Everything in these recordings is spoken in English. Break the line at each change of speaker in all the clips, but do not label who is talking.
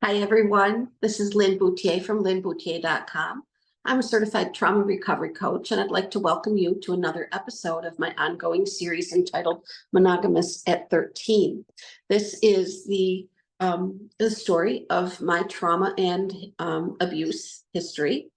Hi, everyone. This is Lin Bouthillier from linbouthillier.com. I'm a certified trauma recovery coach, and I'd like to welcome you to another episode of my ongoing series entitled Monogamous at 13. This is the story of my trauma and abuse history.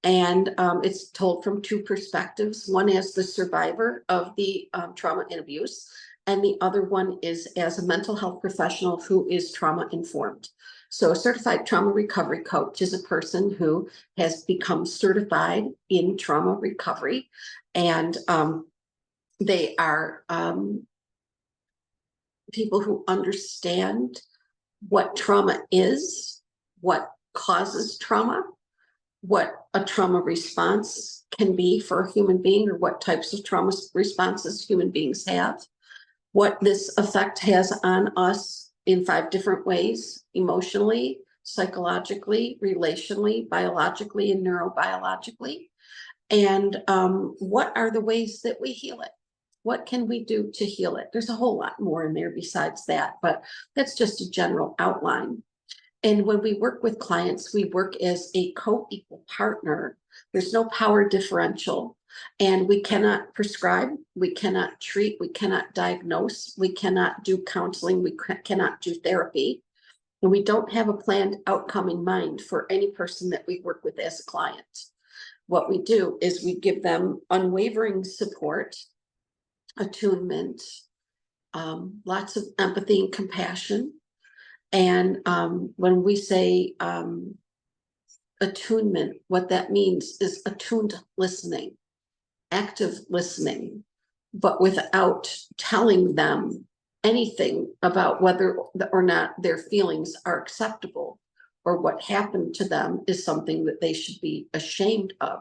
And it's told from two perspectives. One as the survivor of the trauma and abuse, and the other one is as a mental health professional who is trauma informed. So a certified trauma recovery coach is a person who has become certified in trauma recovery, and they are people who understand what trauma is, what causes trauma, what a trauma response can be for a human being, or what types of trauma responses human beings have, what this effect has on us in 5 different ways: emotionally, psychologically, relationally, biologically, and neurobiologically. And what are the ways that we heal it? What can we do to heal it? There's a whole lot more in there besides that, but that's just a general outline. And when we work with clients, we work as a co-equal partner. There's no power differential, and we cannot prescribe, we cannot treat, we cannot diagnose, we cannot do counseling, we cannot do therapy, and we don't have a planned outcome in mind for any person that we work with as a client. What we do is we give them unwavering support, attunement, lots of empathy and compassion. And when we say attunement, what that means is attuned listening, active listening, but without telling them anything about whether or not their feelings are acceptable or what happened to them is something that they should be ashamed of.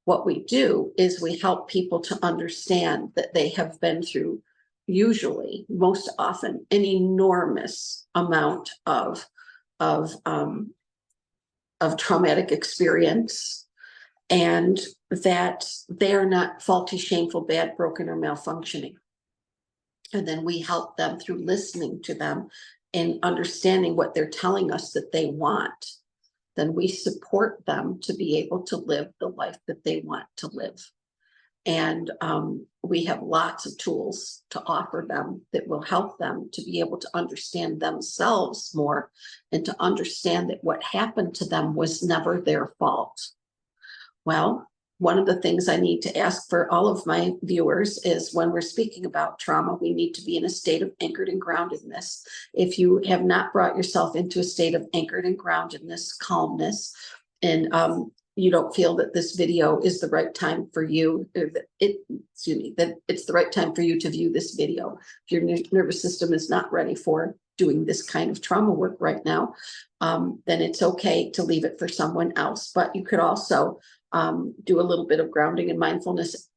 What we do is we help people to understand that they have been through, usually, most often, an enormous amount of traumatic experience, and that they are not faulty, shameful, bad, broken, or malfunctioning. And then we help them through listening to them and understanding what they're telling us that they want. Then we support them to be able to live the life that they want to live. And we have lots of tools to offer them that will help them to be able to understand themselves more, and to understand that what happened to them was never their fault. Well, one of the things I need to ask for all of my viewers is, when we're speaking about trauma, we need to be in a state of anchored and groundedness. If you have not brought yourself into a state of anchored and groundedness, calmness, and you don't feel that this video is the right time for you, that it's the right time for you to view this video. If your nervous system is not ready for doing this kind of trauma work right now, then it's okay to leave it for someone else. But you could also do a little bit of grounding and mindfulness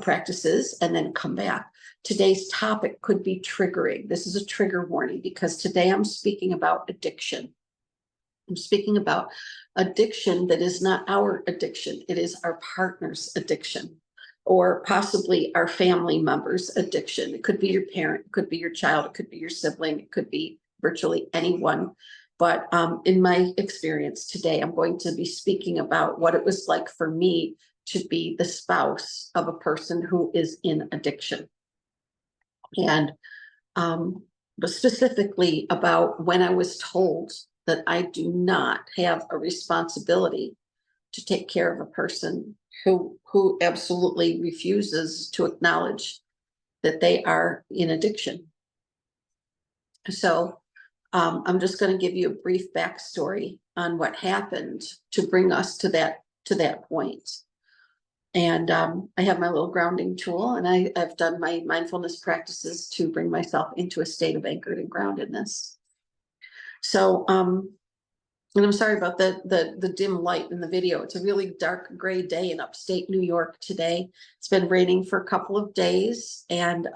practices and then come back. Today's topic could be triggering. This is a trigger warning because today I'm speaking about addiction. I'm speaking about addiction that is not our addiction. It is our partner's addiction, or possibly our family member's addiction. It could be your parent, it could be your child, it could be your sibling, it could be virtually anyone. But in my experience today, I'm going to be speaking about what it was like for me to be the spouse of a person who is in addiction. And specifically about when I was told that I do not have a responsibility to take care of a person who absolutely refuses to acknowledge that they are in addiction. So I'm just going to give you a brief backstory on what happened to bring us to that point. And I have my little grounding tool, and I've done my mindfulness practices to bring myself into a state of anchored and groundedness. So, and I'm sorry about the dim light in the video. It's a really dark gray day in upstate New York today. It's been raining for a couple of days, and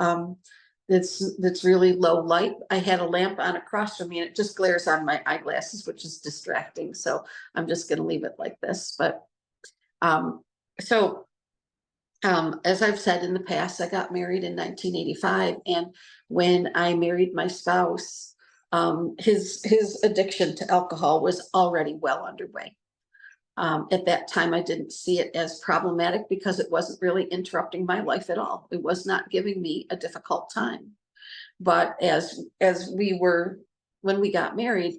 it's really low light. I had a lamp on across from me, and it just glares on my eyeglasses, which is distracting. So I'm just going to leave it like this. But as I've said in the past, I got married in 1985, and when I married my spouse, His addiction to alcohol was already well underway. At that time, I didn't see it as problematic because it wasn't really interrupting my life at all. It was not giving me a difficult time. But when we got married,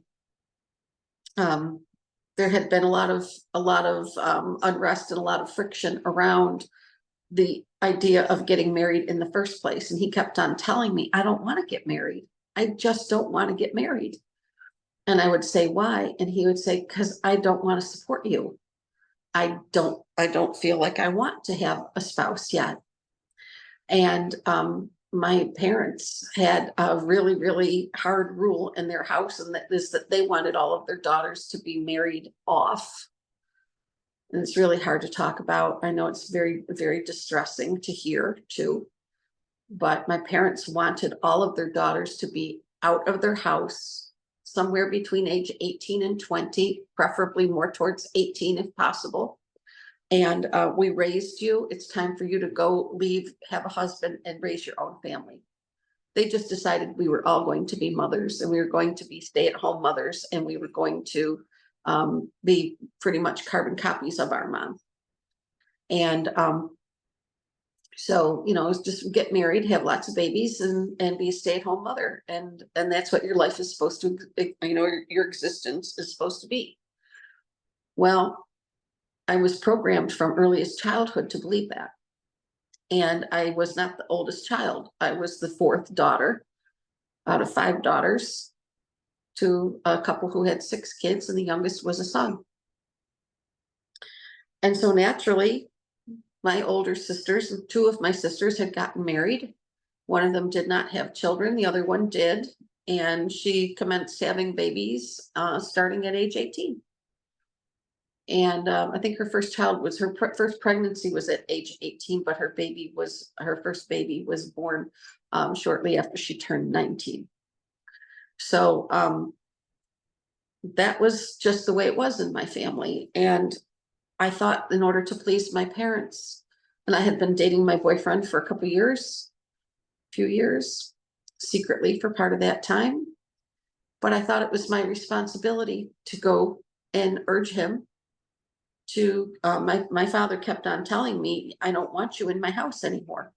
there had been a lot of unrest and a lot of friction around the idea of getting married in the first place. And he kept on telling me, I don't want to get married. I just don't want to get married. And I would say, why? And he would say, because I don't want to support you. I don't feel like I want to have a spouse yet. And my parents had a really, really hard rule in their house, and that is that they wanted all of their daughters to be married off. And it's really hard to talk about. I know it's very, very distressing to hear too. But my parents wanted all of their daughters to be out of their house somewhere between age 18 and 20, preferably more towards 18 if possible. And we raised you. It's time for you to go leave, have a husband, and raise your own family. They just decided we were all going to be mothers, and we were going to be stay-at-home mothers, and we were going to be pretty much carbon copies of our mom. And so, you know, it's just get married, have lots of babies, and be a stay-at-home mother. And that's what your life is supposed to, you know, your existence is supposed to be. Well, I was programmed from earliest childhood to believe that. And I was not the oldest child. I was the fourth daughter out of 5 daughters to a couple who had 6 kids, and the youngest was a son. And so naturally, my older sisters, 2 of my sisters had gotten married. One of them did not have children. The other one did. And she commenced having babies starting at age 18. And I think her first child was first pregnancy was at age 18, but her first baby was born shortly after she turned 19. So that was just the way it was in my family. And I thought, in order to please my parents, and I had been dating my boyfriend for a few years, secretly for part of that time. But I thought it was my responsibility to go and urge him to, my father kept on telling me, I don't want you in my house anymore.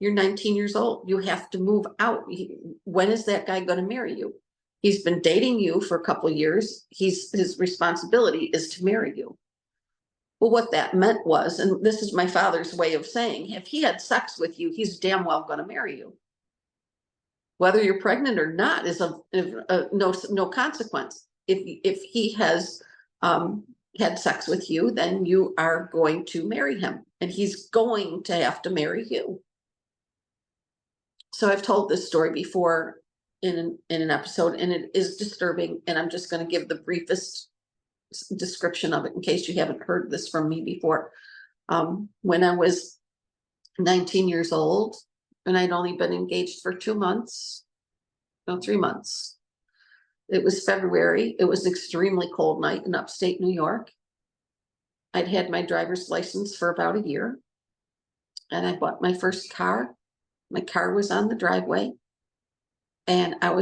You're 19 years old. You have to move out. When is that guy going to marry you? He's been dating you for a couple of years. His responsibility is to marry you. Well, what that meant was, and this is my father's way of saying, if he had sex with you, he's damn well going to marry you. Whether you're pregnant or not is no consequence. If he has had sex with you, then you are going to marry him, and he's going to have to marry you. So I've told this story before in an episode, and it is disturbing, and I'm just going to give the briefest description of it in case you haven't heard this from me before. When I was 19 years old, and I'd only been engaged for 3 months. It was February. It was an extremely cold night in upstate New York. I'd had my driver's license for about a year, and I bought my first car. My car was on the driveway, and I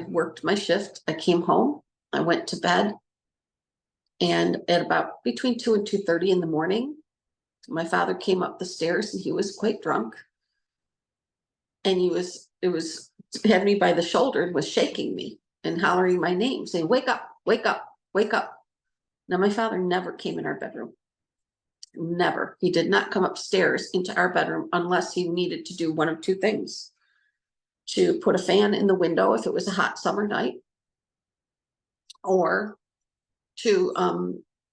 worked my shift. I came home, I went to bed, and at about between 2 and 2:30 in the morning, my father came up the stairs, and he was quite drunk. And had me by the shoulder and was shaking me and hollering my name, saying, wake up, wake up, wake up. Now, my father never came in our bedroom. Never. He did not come upstairs into our bedroom unless he needed to do one of 2 things: to put a fan in the window if it was a hot summer night, or to,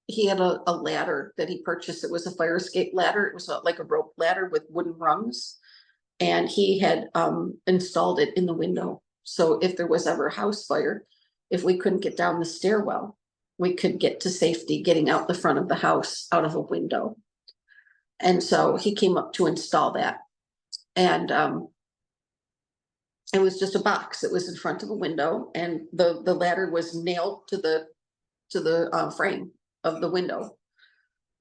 he had a ladder that he purchased. It was a fire escape ladder. It was like a rope ladder with wooden rungs. And he had installed it in the window. So if there was ever a house fire, if we couldn't get down the stairwell, we could get to safety getting out the front of the house out of a window. And so he came up to install that. And it was just a box. It was in front of a window, and the ladder was nailed to the frame of the window.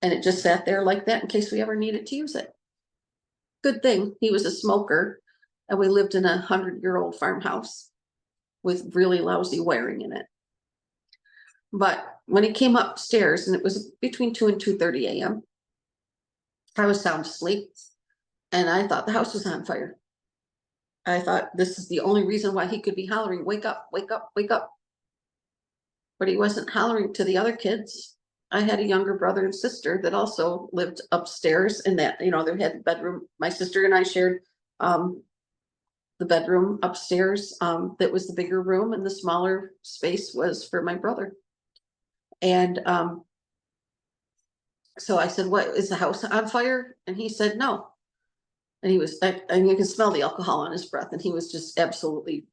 And it just sat there like that in case we ever needed to use it. Good thing he was a smoker, and we lived in a 100-year-old farmhouse. with really lousy wiring in it. But when he came upstairs, and it was between 2 and 2:30 a.m., I was sound asleep, and I thought the house was on fire. I thought this is the only reason why he could be hollering, wake up, wake up, wake up. But he wasn't hollering to the other kids. I had a younger brother and sister that also lived upstairs, and that, they had a bedroom. My sister and I shared the bedroom upstairs. That was the bigger room, and the smaller space was for my brother. And so I said, what, is the house on fire? And he said, no. And he was, and you can smell the alcohol on his breath. And he was just absolutely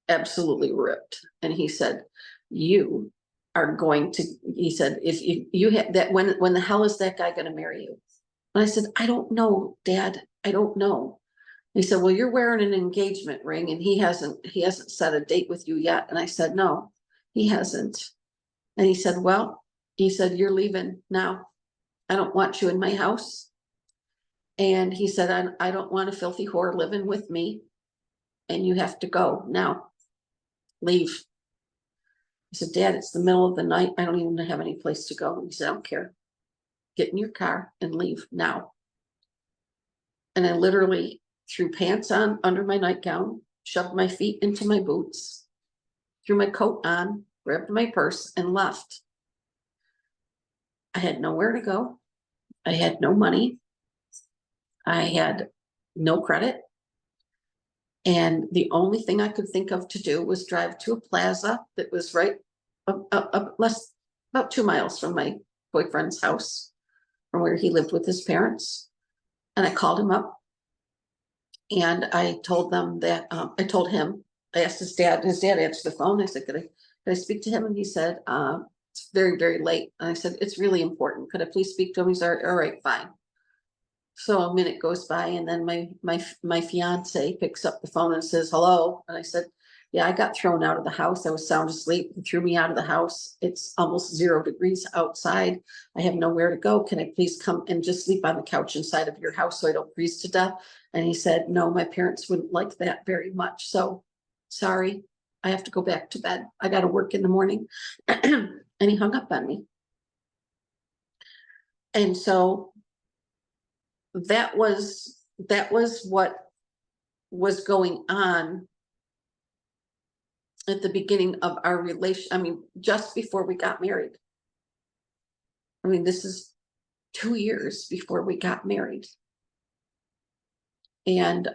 ripped. And he said, you are going to, he said, if you have that, when the hell is that guy going to marry you? And I said, I don't know, Dad. I don't know. And he said, well, you're wearing an engagement ring, and he hasn't set a date with you yet. And I said, no, he hasn't. And he said, well, he said, you're leaving now. I don't want you in my house. And he said, I don't want a filthy whore living with me. And you have to go now. Leave. He said, Dad, it's the middle of the night. I don't even have any place to go. And he said, I don't care. Get in your car and leave now. And I literally threw pants on under my nightgown, shoved my feet into my boots, threw my coat on, grabbed my purse, and left. I had nowhere to go. I had no money. I had no credit. And the only thing I could think of to do was drive to a plaza that was right about 2 miles from my boyfriend's house, from where he lived with his parents. And I called him up, and I told them that, I told him, I asked his dad answered the phone. I said, could I speak to him? And he said, it's very, very late. And I said, it's really important. Could I please speak to him? He said, all right, fine. So a minute goes by, and then my fiance picks up the phone and says, hello. And I said, yeah, I got thrown out of the house. I was sound asleep. He threw me out of the house. It's almost 0 degrees outside. I have nowhere to go. Can I please come and just sleep on the couch inside of your house so I don't freeze to death? And he said, no, my parents wouldn't like that very much. So sorry, I have to go back to bed. I got to work in the morning. And he hung up on me. And so that was what was going on at the beginning of our relation. I mean, just before we got married. I mean, this is 2 years before we got married. And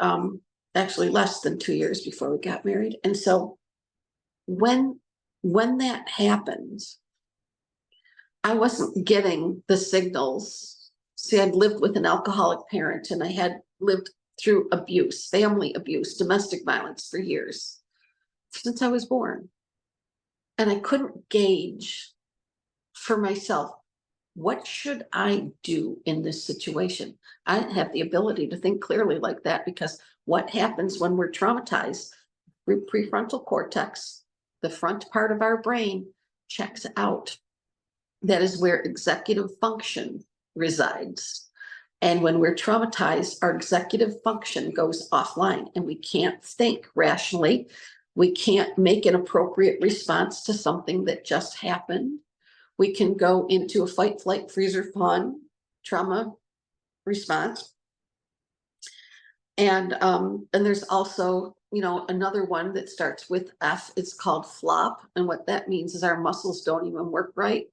actually less than 2 years before we got married. And so when that happened, I wasn't getting the signals. See, I'd lived with an alcoholic parent, and I had lived through abuse, family abuse, domestic violence for years, since I was born. And I couldn't gauge for myself, what should I do in this situation? I didn't have the ability to think clearly like that, because what happens when we're traumatized? Prefrontal cortex, the front part of our brain, checks out. That is where executive function resides. And when we're traumatized, our executive function goes offline, and we can't think rationally. We can't make an appropriate response to something that just happened. We can go into a fight, flight, freeze, or fawn trauma response. And there's also, another one that starts with F. It's called flop. And what that means is our muscles don't even work right.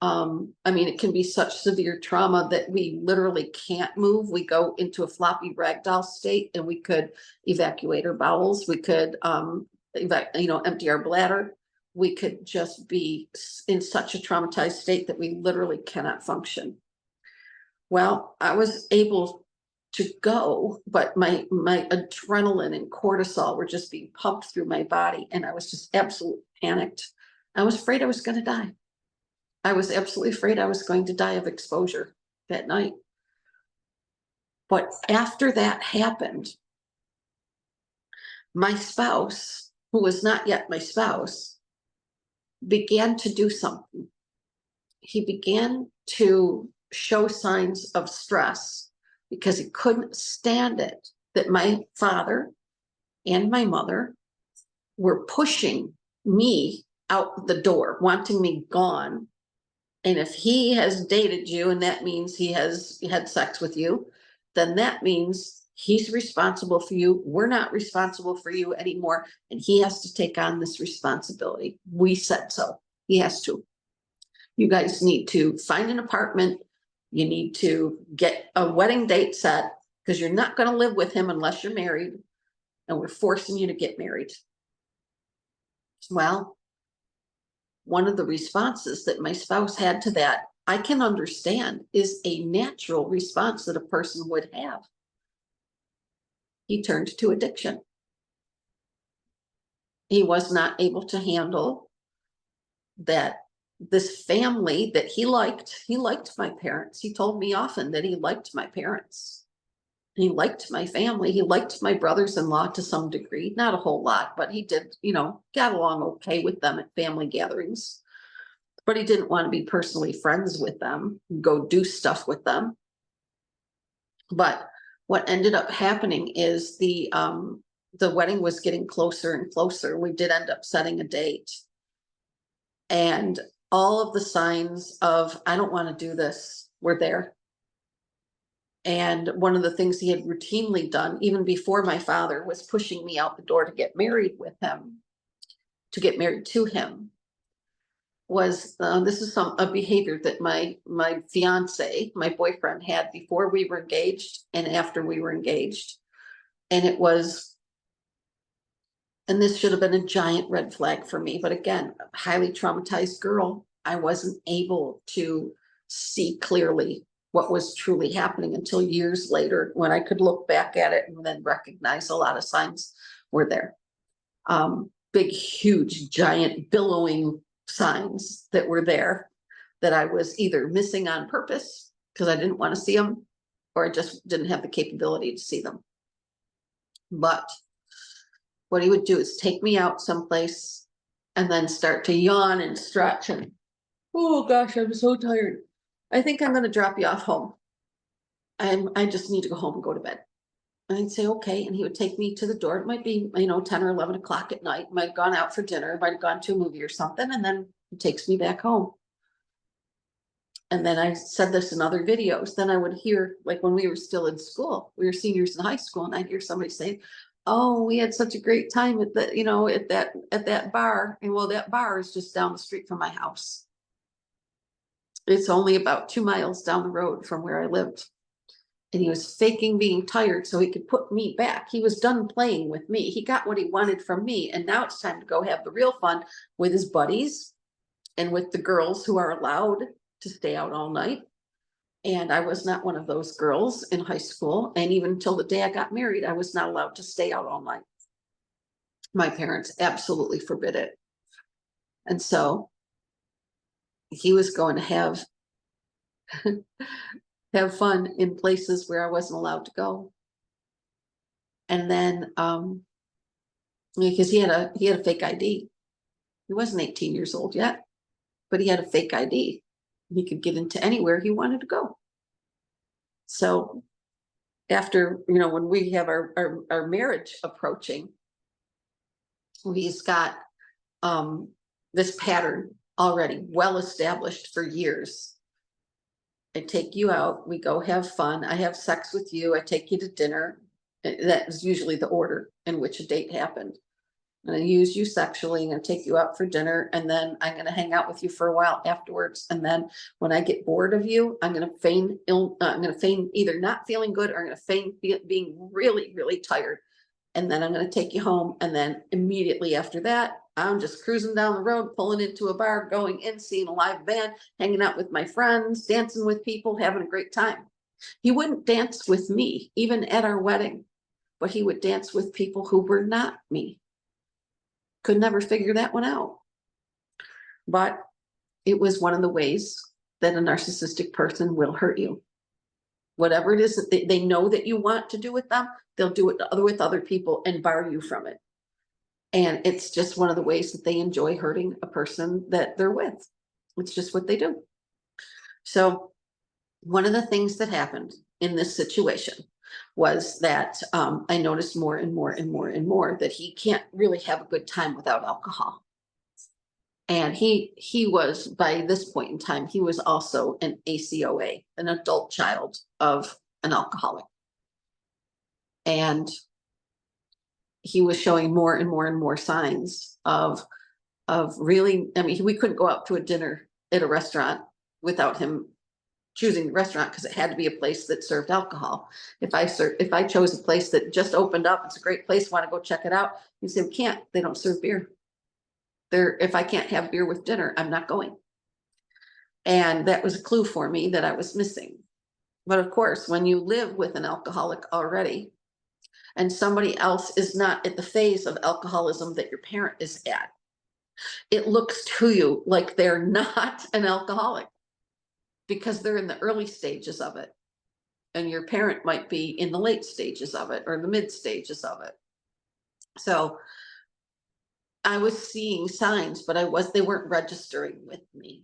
I mean, it can be such severe trauma that we literally can't move. We go into a floppy ragdoll state, and we could evacuate our bowels. We could, empty our bladder. We could just be in such a traumatized state that we literally cannot function. Well, I was able to go, but my adrenaline and cortisol were just being pumped through my body, and I was just absolutely panicked. I was afraid I was going to die. I was absolutely afraid I was going to die of exposure that night. But after that happened, my spouse, who was not yet my spouse, began to do something. He began to show signs of stress, because he couldn't stand it that my father and my mother were pushing me out the door, wanting me gone. And if he has dated you and that means he has had sex with you, then that means he's responsible for you. We're not responsible for you anymore. And he has to take on this responsibility. We said so. He has to. You guys need to find an apartment. You need to get a wedding date set, because you're not going to live with him unless you're married. And we're forcing you to get married. Well, one of the responses that my spouse had to that, I can understand, is a natural response that a person would have. He turned to addiction. He was not able to handle that this family that he liked my parents. He told me often that he liked my parents. He liked my family. He liked my brothers-in-law to some degree, not a whole lot, but he did, got along okay with them at family gatherings. But he didn't want to be personally friends with them, go do stuff with them. But what ended up happening is the wedding was getting closer and closer. We did end up setting a date. And all of the signs of, I don't want to do this, were there. And one of the things he had routinely done, even before my father, was pushing me out the door to get married with him, to get married to him. Was this is a behavior that my fiance, my boyfriend, had before we were engaged and after we were engaged. And it was, and this should have been a giant red flag for me, but again, a highly traumatized girl, I wasn't able to see clearly what was truly happening until years later, when I could look back at it and then recognize a lot of signs were there. Big, huge, giant, billowing signs that were there that I was either missing on purpose because I didn't want to see them, or I just didn't have the capability to see them. But what he would do is take me out someplace and then start to yawn and stretch and, oh gosh, I'm so tired. I think I'm going to drop you off home. I just need to go home and go to bed. And I'd say, okay. And he would take me to the door. It might be, 10 or 11 o'clock at night. Might have gone out for dinner, might have gone to a movie or something. And then he takes me back home. And then I said this in other videos. Then I would hear, like when we were still in school, we were seniors in high school, and I'd hear somebody say, oh, we had such a great time at the, at that bar. And well, that bar is just down the street from my house. It's only about 2 miles down the road from where I lived. And he was faking being tired so he could put me back. He was done playing with me. He got what he wanted from me. And now it's time to go have the real fun with his buddies and with the girls who are allowed to stay out all night. And I was not one of those girls in high school. And even until the day I got married, I was not allowed to stay out all night. My parents absolutely forbid it. And so he was going to have fun in places where I wasn't allowed to go. And then because he had a fake ID. He wasn't 18 years old yet, but he had a fake ID. He could get into anywhere he wanted to go. So after, when we have our marriage approaching, he's got this pattern already well established for years. I take you out, we go have fun, I have sex with you, I take you to dinner. That is usually the order in which a date happened. And I use you sexually, and I take you out for dinner, and then I'm going to hang out with you for a while afterwards. And then when I get bored of you, I'm going to feign I'm going to feign either not feeling good, or I'm going to feign being really, really tired. And then I'm going to take you home. And then immediately after that, I'm just cruising down the road, pulling into a bar, going in, seeing a live band, hanging out with my friends, dancing with people, having a great time. He wouldn't dance with me, even at our wedding, but he would dance with people who were not me. Could never figure that one out. But it was one of the ways that a narcissistic person will hurt you. Whatever it is that they know that you want to do with them, they'll do it with other people and bar you from it. And it's just one of the ways that they enjoy hurting a person that they're with. It's just what they do. So one of the things that happened in this situation was that I noticed more and more and more and more that he can't really have a good time without alcohol. And he was, by this point in time, he was also an ACOA, an adult child of an alcoholic. And he was showing more and more and more signs of really, I mean, we couldn't go out to a dinner at a restaurant without him choosing the restaurant, because it had to be a place that served alcohol. If I chose a place that just opened up, it's a great place, want to go check it out, you say, we can't, they don't serve beer. If I can't have beer with dinner, I'm not going. And that was a clue for me that I was missing. But of course, when you live with an alcoholic already, and somebody else is not at the phase of alcoholism that your parent is at, it looks to you like they're not an alcoholic because they're in the early stages of it. And your parent might be in the late stages of it or the mid stages of it. So I was seeing signs, but they weren't registering with me.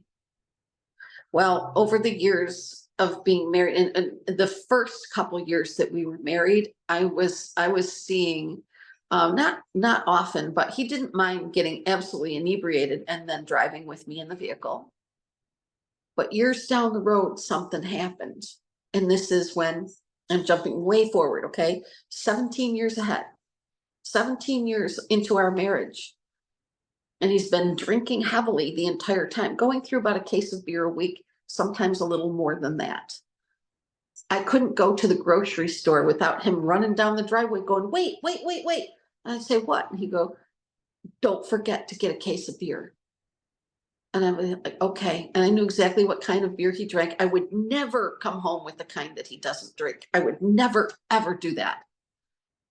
Well, over the years of being married, and the first couple of years that we were married, I was seeing, not often, but he didn't mind getting absolutely inebriated and then driving with me in the vehicle. But years down the road, something happened. And this is when I'm jumping way forward, okay? 17 years ahead, 17 years into our marriage. And he's been drinking heavily the entire time, going through about a case of beer a week, sometimes a little more than that. I couldn't go to the grocery store without him running down the driveway going, wait. And I'd say, what? And he'd go, don't forget to get a case of beer. And I was like, okay. And I knew exactly what kind of beer he drank. I would never come home with the kind that he doesn't drink. I would never, ever do that.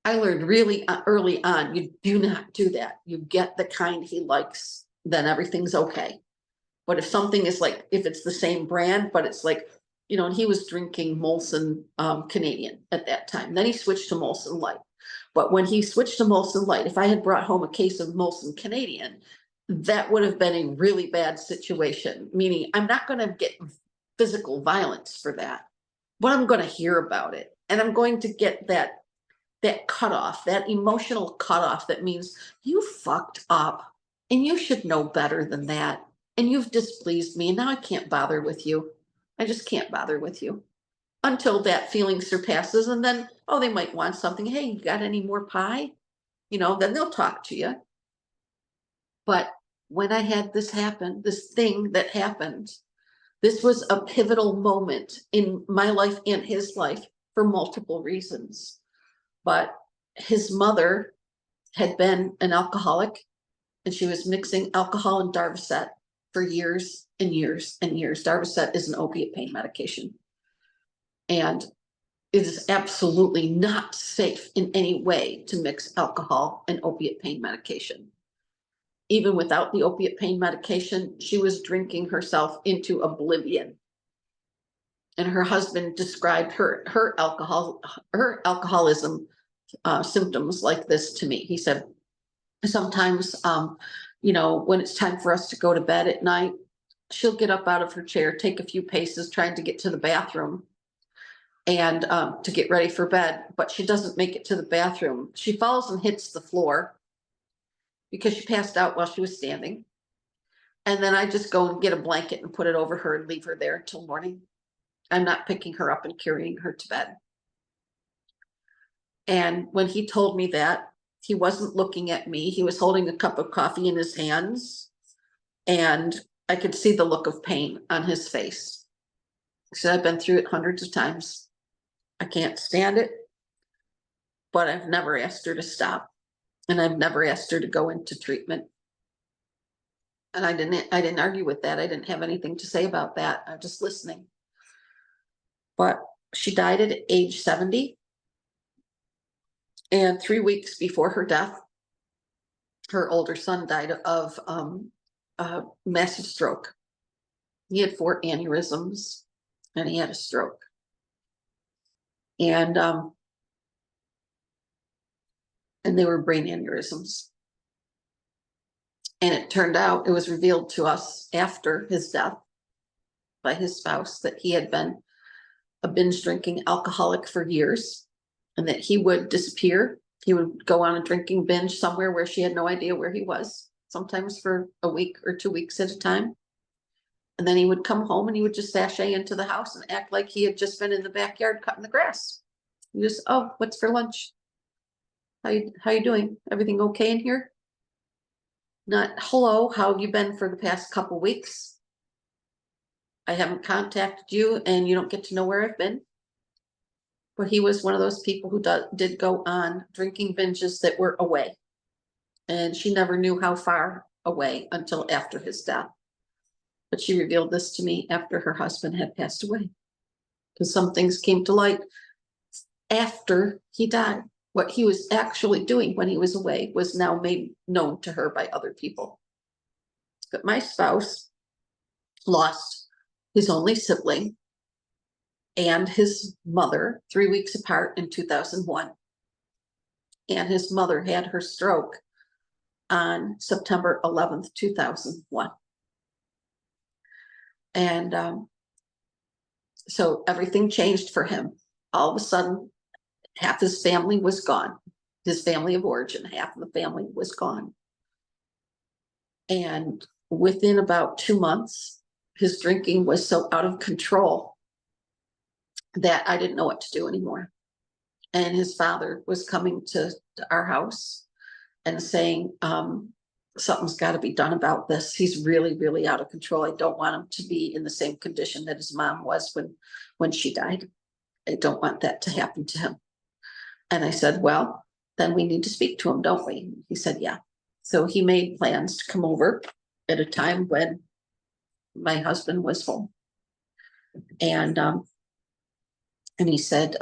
I learned really early on, you do not do that. You get the kind he likes, then everything's okay. But if something is like, if it's the same brand, but it's like, and he was drinking Molson Canadian at that time. Then he switched to Molson Light. But when he switched to Molson Light, if I had brought home a case of Molson Canadian, that would have been a really bad situation, meaning I'm not going to get physical violence for that, but I'm going to hear about it. And I'm going to get that cutoff, that emotional cutoff that means you fucked up and you should know better than that. And you've displeased me and now I can't bother with you. I just can't bother with you until that feeling surpasses. And then, they might want something. Hey, you got any more pie? Then they'll talk to you. But when I had this happen, this thing that happened, this was a pivotal moment in my life and his life for multiple reasons. But his mother had been an alcoholic and she was mixing alcohol and Darvocet for years and years and years. Darvocet is an opiate pain medication. And it is absolutely not safe in any way to mix alcohol and opiate pain medication. Even without the opiate pain medication, she was drinking herself into oblivion. And her husband described her alcoholism symptoms like this to me. He said, sometimes, when it's time for us to go to bed at night, she'll get up out of her chair, take a few paces, trying to get to the bathroom and to get ready for bed, but she doesn't make it to the bathroom. She falls and hits the floor because she passed out while she was standing. And then I just go and get a blanket and put it over her and leave her there until morning. I'm not picking her up and carrying her to bed. And when he told me that, he wasn't looking at me. He was holding a cup of coffee in his hands. And I could see the look of pain on his face. He said, I've been through it hundreds of times. I can't stand it. But I've never asked her to stop. And I've never asked her to go into treatment. And I didn't argue with that. I didn't have anything to say about that. I'm just listening. But she died at age 70. And 3 weeks before her death, her older son died of a massive stroke. He had 4 aneurysms and he had a stroke. And they were brain aneurysms. And it turned out, it was revealed to us after his death by his spouse that he had been a binge drinking alcoholic for years. and that he would disappear. He would go on a drinking binge somewhere where she had no idea where he was, sometimes for a week or 2 weeks at a time. And then he would come home and he would just sashay into the house and act like he had just been in the backyard cutting the grass. He just, oh, what's for lunch? How you doing? Everything okay in here? Not, hello, how have you been for the past couple weeks? I haven't contacted you and you don't get to know where I've been. But he was one of those people who did go on drinking binges that were away. And she never knew how far away until after his death. But she revealed this to me after her husband had passed away. Because some things came to light after he died. What he was actually doing when he was away was now made known to her by other people. But my spouse lost his only sibling and his mother 3 weeks apart in 2001. And his mother had her stroke on September 11th, 2001. And so everything changed for him. All of a sudden, half his family was gone. His family of origin, half of the family was gone. And within about 2 months, his drinking was so out of control that I didn't know what to do anymore. And his father was coming to our house and saying, something's got to be done about this. He's really, really out of control. I don't want him to be in the same condition that his mom was when she died. I don't want that to happen to him. And I said, well, then we need to speak to him, don't we? He said, yeah. So he made plans to come over at a time when my husband was home. And he said,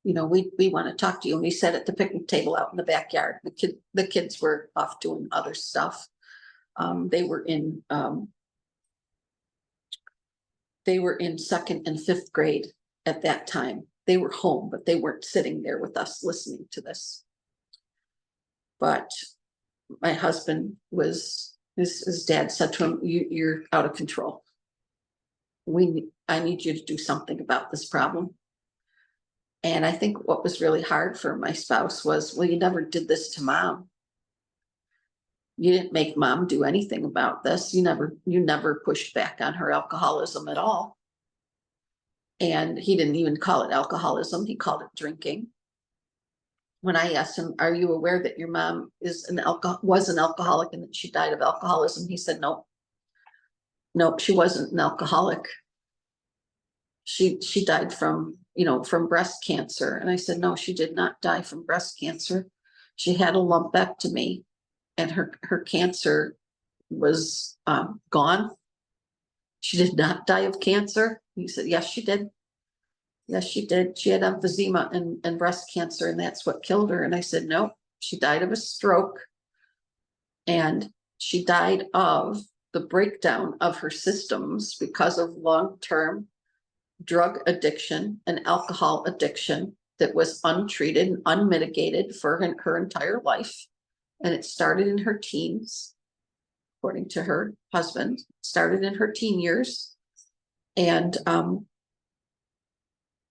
you know, we want to talk to you. And we sat at the picnic table out in the backyard. The kids were off doing other stuff. They were in 2nd and 5th grade at that time. They were home, but they weren't sitting there with us listening to this. But my husband his dad said to him, you're out of control. I need you to do something about this problem. And I think what was really hard for my spouse was, well, you never did this to mom. You didn't make mom do anything about this. You never pushed back on her alcoholism at all. And he didn't even call it alcoholism. He called it drinking. When I asked him, are you aware that your mom was an alcoholic and that she died of alcoholism? He said, no, she wasn't an alcoholic. She died from breast cancer. And I said, no, she did not die from breast cancer. She had a lumpectomy and her cancer was gone. She did not die of cancer. He said, yes, she did. Yes, she did. She had emphysema and breast cancer, and that's what killed her. And I said, no, she died of a stroke. And she died of the breakdown of her systems because of long-term drug addiction and alcohol addiction that was untreated and unmitigated for her entire life. And it started in her teens, according to her husband, started in her teen years. And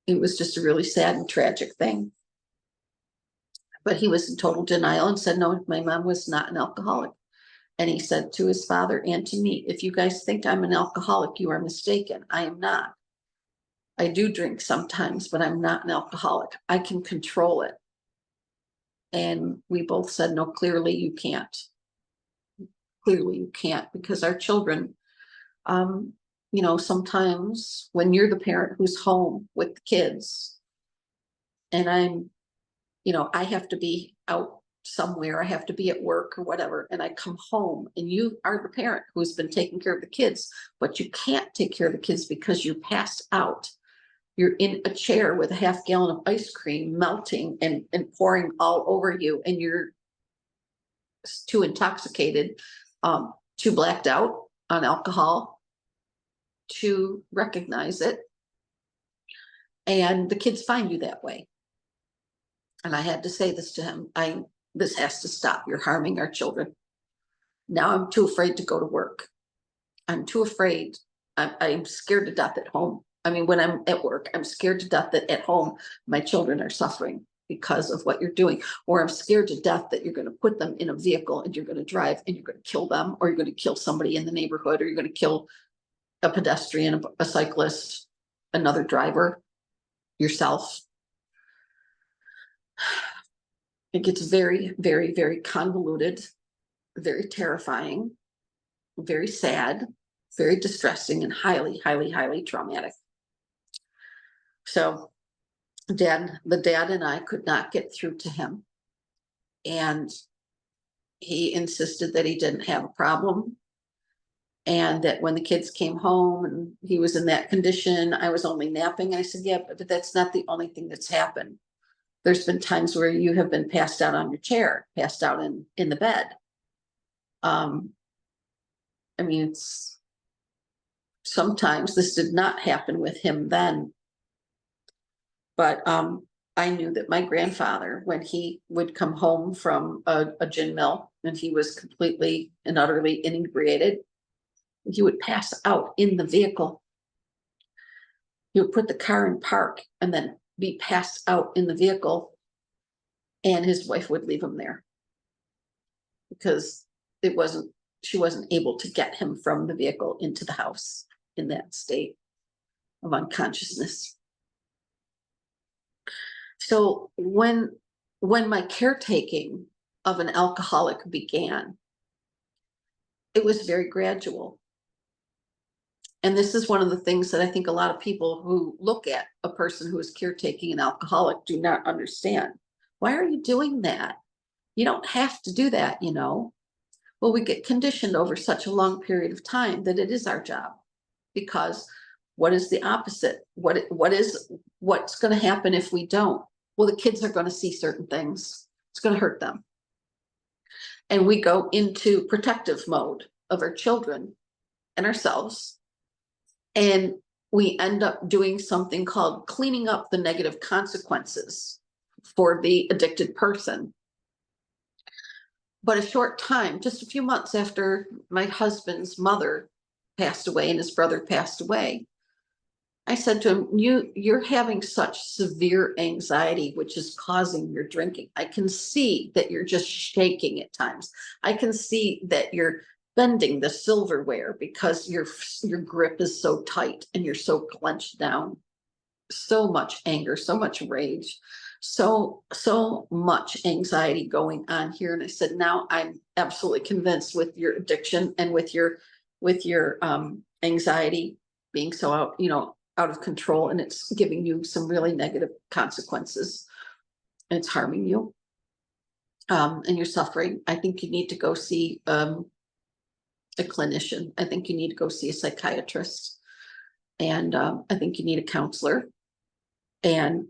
it was just a really sad and tragic thing. But he was in total denial and said, no, my mom was not an alcoholic. And he said to his father and to me, if you guys think I'm an alcoholic, you are mistaken. I am not. I do drink sometimes, but I'm not an alcoholic. I can control it. And we both said, no, clearly you can't. Clearly you can't, because our children, sometimes when you're the parent who's home with the kids and I have to be out somewhere, I have to be at work or whatever, and I come home and you are the parent who's been taking care of the kids, but you can't take care of the kids because you're passed out. You're in a chair with a half gallon of ice cream melting and pouring all over you, and you're too intoxicated, too blacked out on alcohol to recognize it. And the kids find you that way. And I had to say this to him, this has to stop. You're harming our children. Now I'm too afraid to go to work. I'm too afraid. I'm scared to death at home. I mean, when I'm at work, I'm scared to death that at home, my children are suffering. because of what you're doing, or I'm scared to death that you're going to put them in a vehicle and you're going to drive and you're going to kill them, or you're going to kill somebody in the neighborhood, or you're going to kill a pedestrian, a cyclist, another driver, yourself. It gets very, very, very convoluted, very terrifying, very sad, very distressing, and highly, highly, highly traumatic. So the dad and I could not get through to him. And he insisted that he didn't have a problem. And that when the kids came home and he was in that condition, I was only napping. I said, yeah, but that's not the only thing that's happened. There's been times where you have been passed out on your chair, passed out in the bed. I mean, it's sometimes this did not happen with him then. But I knew that my grandfather, when he would come home from a gin mill and he was completely and utterly inebriated, he would pass out in the vehicle. He would put the car in park and then be passed out in the vehicle, and his wife would leave him there because she wasn't able to get him from the vehicle into the house in that state of unconsciousness. So when my caretaking of an alcoholic began, it was very gradual. And this is one of the things that I think a lot of people who look at a person who is caretaking an alcoholic do not understand. Why are you doing that? You don't have to do that, you know. Well, we get conditioned over such a long period of time that it is our job, because what is the opposite? What's going to happen if we don't? Well, the kids are going to see certain things. It's going to hurt them. And we go into protective mode of our children and ourselves. And we end up doing something called cleaning up the negative consequences for the addicted person. But a short time, just a few months after my husband's mother passed away and his brother passed away, I said to him, you're having such severe anxiety, which is causing your drinking. I can see that you're just shaking at times. I can see that you're bending the silverware because your grip is so tight and you're so clenched down. So much anger, so much rage, so much anxiety going on here. And I said, now I'm absolutely convinced with your addiction and with your anxiety being so out of control, and it's giving you some really negative consequences, and it's harming you, and you're suffering. I think you need to go see a clinician. I think you need to go see a psychiatrist, and I think you need a counselor. And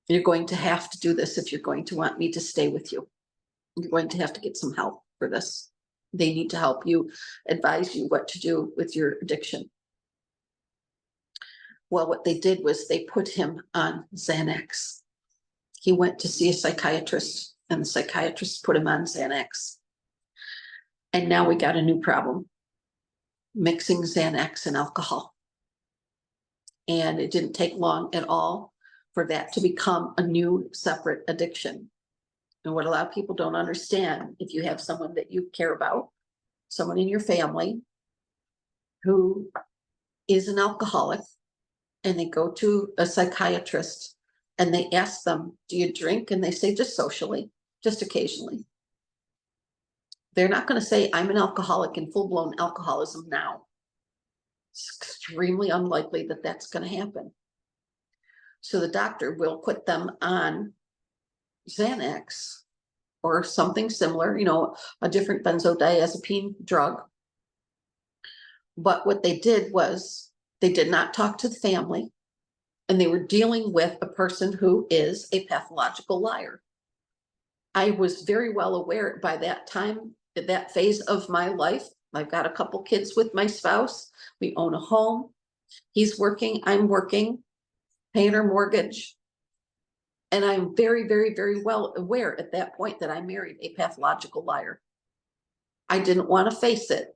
you're going to have to do this if you're going to want me to stay with you. You're going to have to get some help for this. They need to help you, advise you what to do with your addiction. Well, what they did was they put him on Xanax. He went to see a psychiatrist, and the psychiatrist put him on Xanax. And now we got a new problem, mixing Xanax and alcohol. And it didn't take long at all for that to become a new separate addiction. And what a lot of people don't understand, if you have someone that you care about, someone in your family who is an alcoholic, and they go to a psychiatrist and they ask them, do you drink? And they say, just socially, just occasionally. They're not going to say, I'm an alcoholic in full-blown alcoholism now. It's extremely unlikely that that's going to happen. So the doctor will put them on Xanax or something similar, a different benzodiazepine drug. But what they did was they did not talk to the family, and they were dealing with a person who is a pathological liar. I was very well aware by that time, that phase of my life. I've got a couple kids with my spouse. We own a home. He's working, I'm working, paying our mortgage. And I'm very, very, very well aware at that point that I married a pathological liar. I didn't want to face it,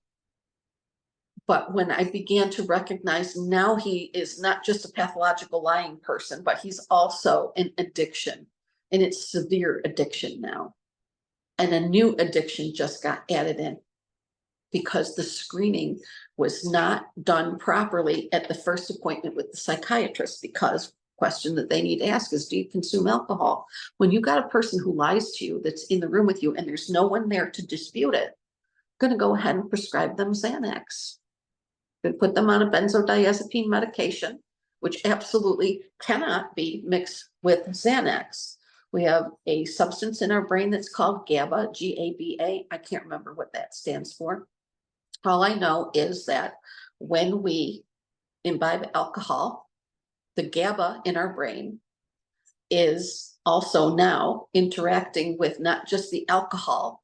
But when I began to recognize now he is not just a pathological lying person, but he's also an addiction, and it's severe addiction now. And a new addiction just got added in because the screening was not done properly at the first appointment with the psychiatrist. Because question that they need to ask is, do you consume alcohol? When you got a person who lies to you that's in the room with you and there's no one there to dispute it, going to go ahead and prescribe them Xanax. Going to put them on a benzodiazepine medication, which absolutely cannot be mixed with Xanax. We have a substance in our brain that's called GABA, G-A-B-A. I can't remember what that stands for. All I know is that when we imbibe alcohol, the GABA in our brain is also now interacting with not just the alcohol,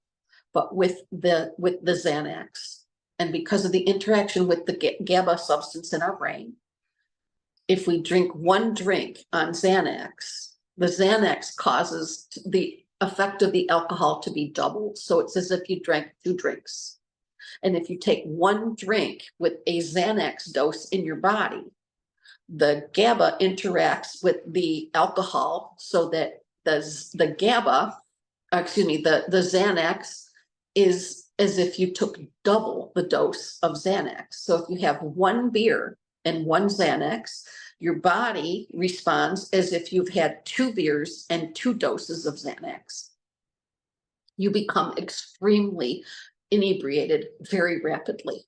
but with the Xanax. And because of the interaction with the GABA substance in our brain, if we drink one drink on Xanax, the Xanax causes the effect of the alcohol to be doubled. So it's as if you drank 2 drinks. And if you take one drink with a Xanax dose in your body, the GABA interacts with the alcohol so that the GABA, the Xanax is as if you took double the dose of Xanax. So if you have 1 beer and 1 Xanax, your body responds as if you've had 2 beers and 2 doses of Xanax. You become extremely inebriated very rapidly.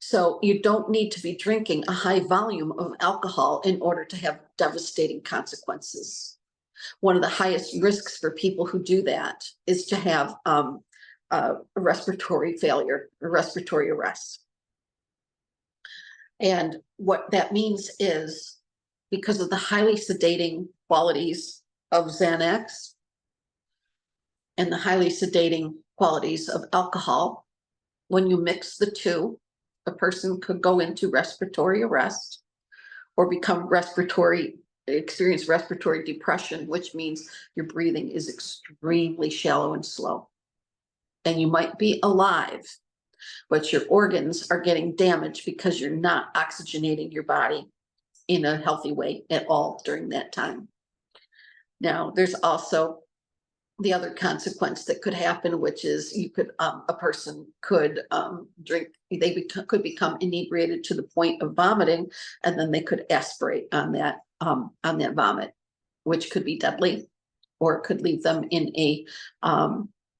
So you don't need to be drinking a high volume of alcohol in order to have devastating consequences. One of the highest risks for people who do that is to have a respiratory failure, or respiratory arrest. And what that means is, because of the highly sedating qualities of Xanax and the highly sedating qualities of alcohol, when you mix the two, a person could go into respiratory arrest or experience respiratory depression, which means your breathing is extremely shallow and slow. And you might be alive, but your organs are getting damaged because you're not oxygenating your body in a healthy way at all during that time. Now, there's also the other consequence that could happen, which is a person could drink, could become inebriated to the point of vomiting, and then they could aspirate on that vomit, which could be deadly, or it could leave them in a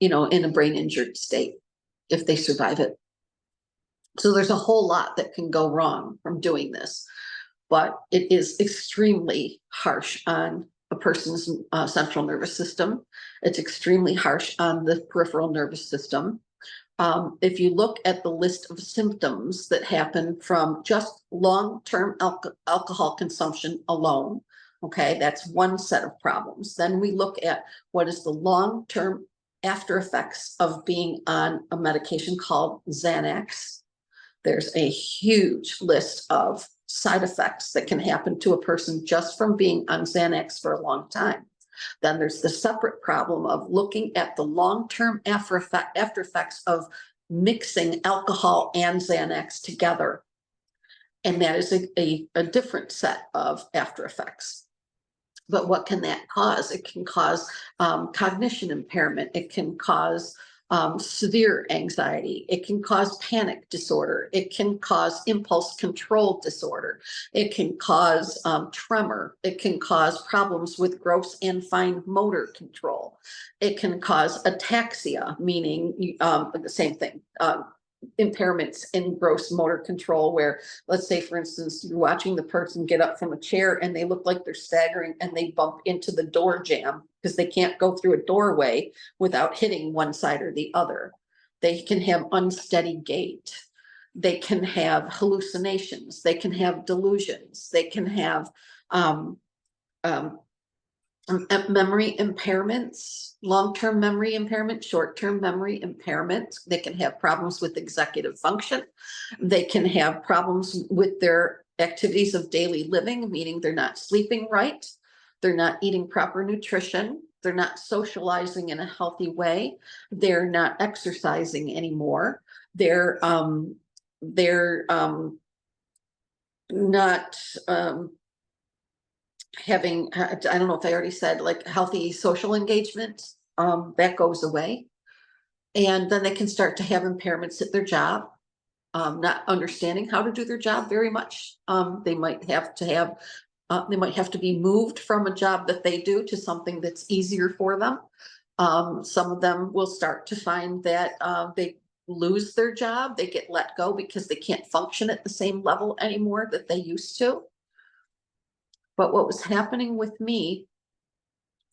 in a brain injured state if they survive it. So there's a whole lot that can go wrong from doing this, but it is extremely harsh on a person's central nervous system. It's extremely harsh on the peripheral nervous system. If you look at the list of symptoms that happen from just long-term alcohol consumption alone, okay, that's one set of problems. Then we look at what is the long-term after effects of being on a medication called Xanax. There's a huge list of side effects that can happen to a person just from being on Xanax for a long time. Then there's the separate problem of looking at the long-term after effects of mixing alcohol and Xanax together. And that is a different set of after effects. But what can that cause? It can cause cognition impairment. It can cause severe anxiety. It can cause panic disorder. It can cause impulse control disorder. It can cause tremor. It can cause problems with gross and fine motor control. It can cause ataxia, meaning the same thing. Impairments in gross motor control, where, let's say, for instance, you're watching the person get up from a chair and they look like they're staggering and they bump into the door jamb because they can't go through a doorway without hitting one side or the other. They can have unsteady gait. They can have hallucinations. They can have delusions. They can have memory impairments, long-term memory impairment, short-term memory impairment. They can have problems with executive function. They can have problems with their activities of daily living, meaning they're not sleeping right. They're not eating proper nutrition. They're not socializing in a healthy way. They're not exercising anymore. They're they're not having, I don't know if I already said, like, healthy social engagement, that goes away. And then they can start to have impairments at their job, not understanding how to do their job very much. They might have to have, they might have to be moved from a job that they do to something that's easier for them. Some of them will start to find that they lose their job, they get let go because they can't function at the same level anymore that they used to. But what was happening with me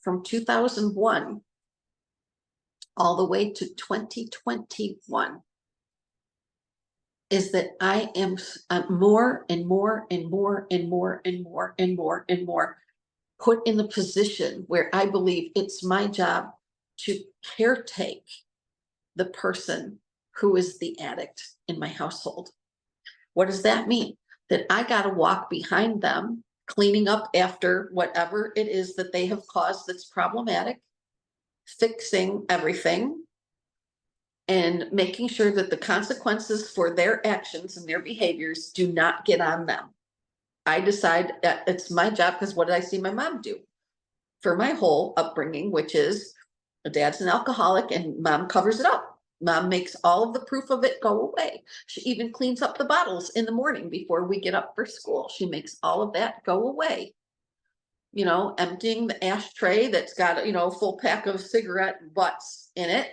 from 2001 all the way to 2021 is that I am more and more and more and more and more and more and more put in the position where I believe it's my job to caretake the person who is the addict in my household. What does that mean? That I got to walk behind them, cleaning up after whatever it is that they have caused that's problematic, fixing everything, and making sure that the consequences for their actions and their behaviors do not get on them. I decide that it's my job, because what did I see my mom do for my whole upbringing, which is a dad's an alcoholic and mom covers it up. Mom makes all of the proof of it go away. She even cleans up the bottles in the morning before we get up for school. She makes all of that go away. You know, emptying the ashtray that's got, you know, a full pack of cigarette butts in it.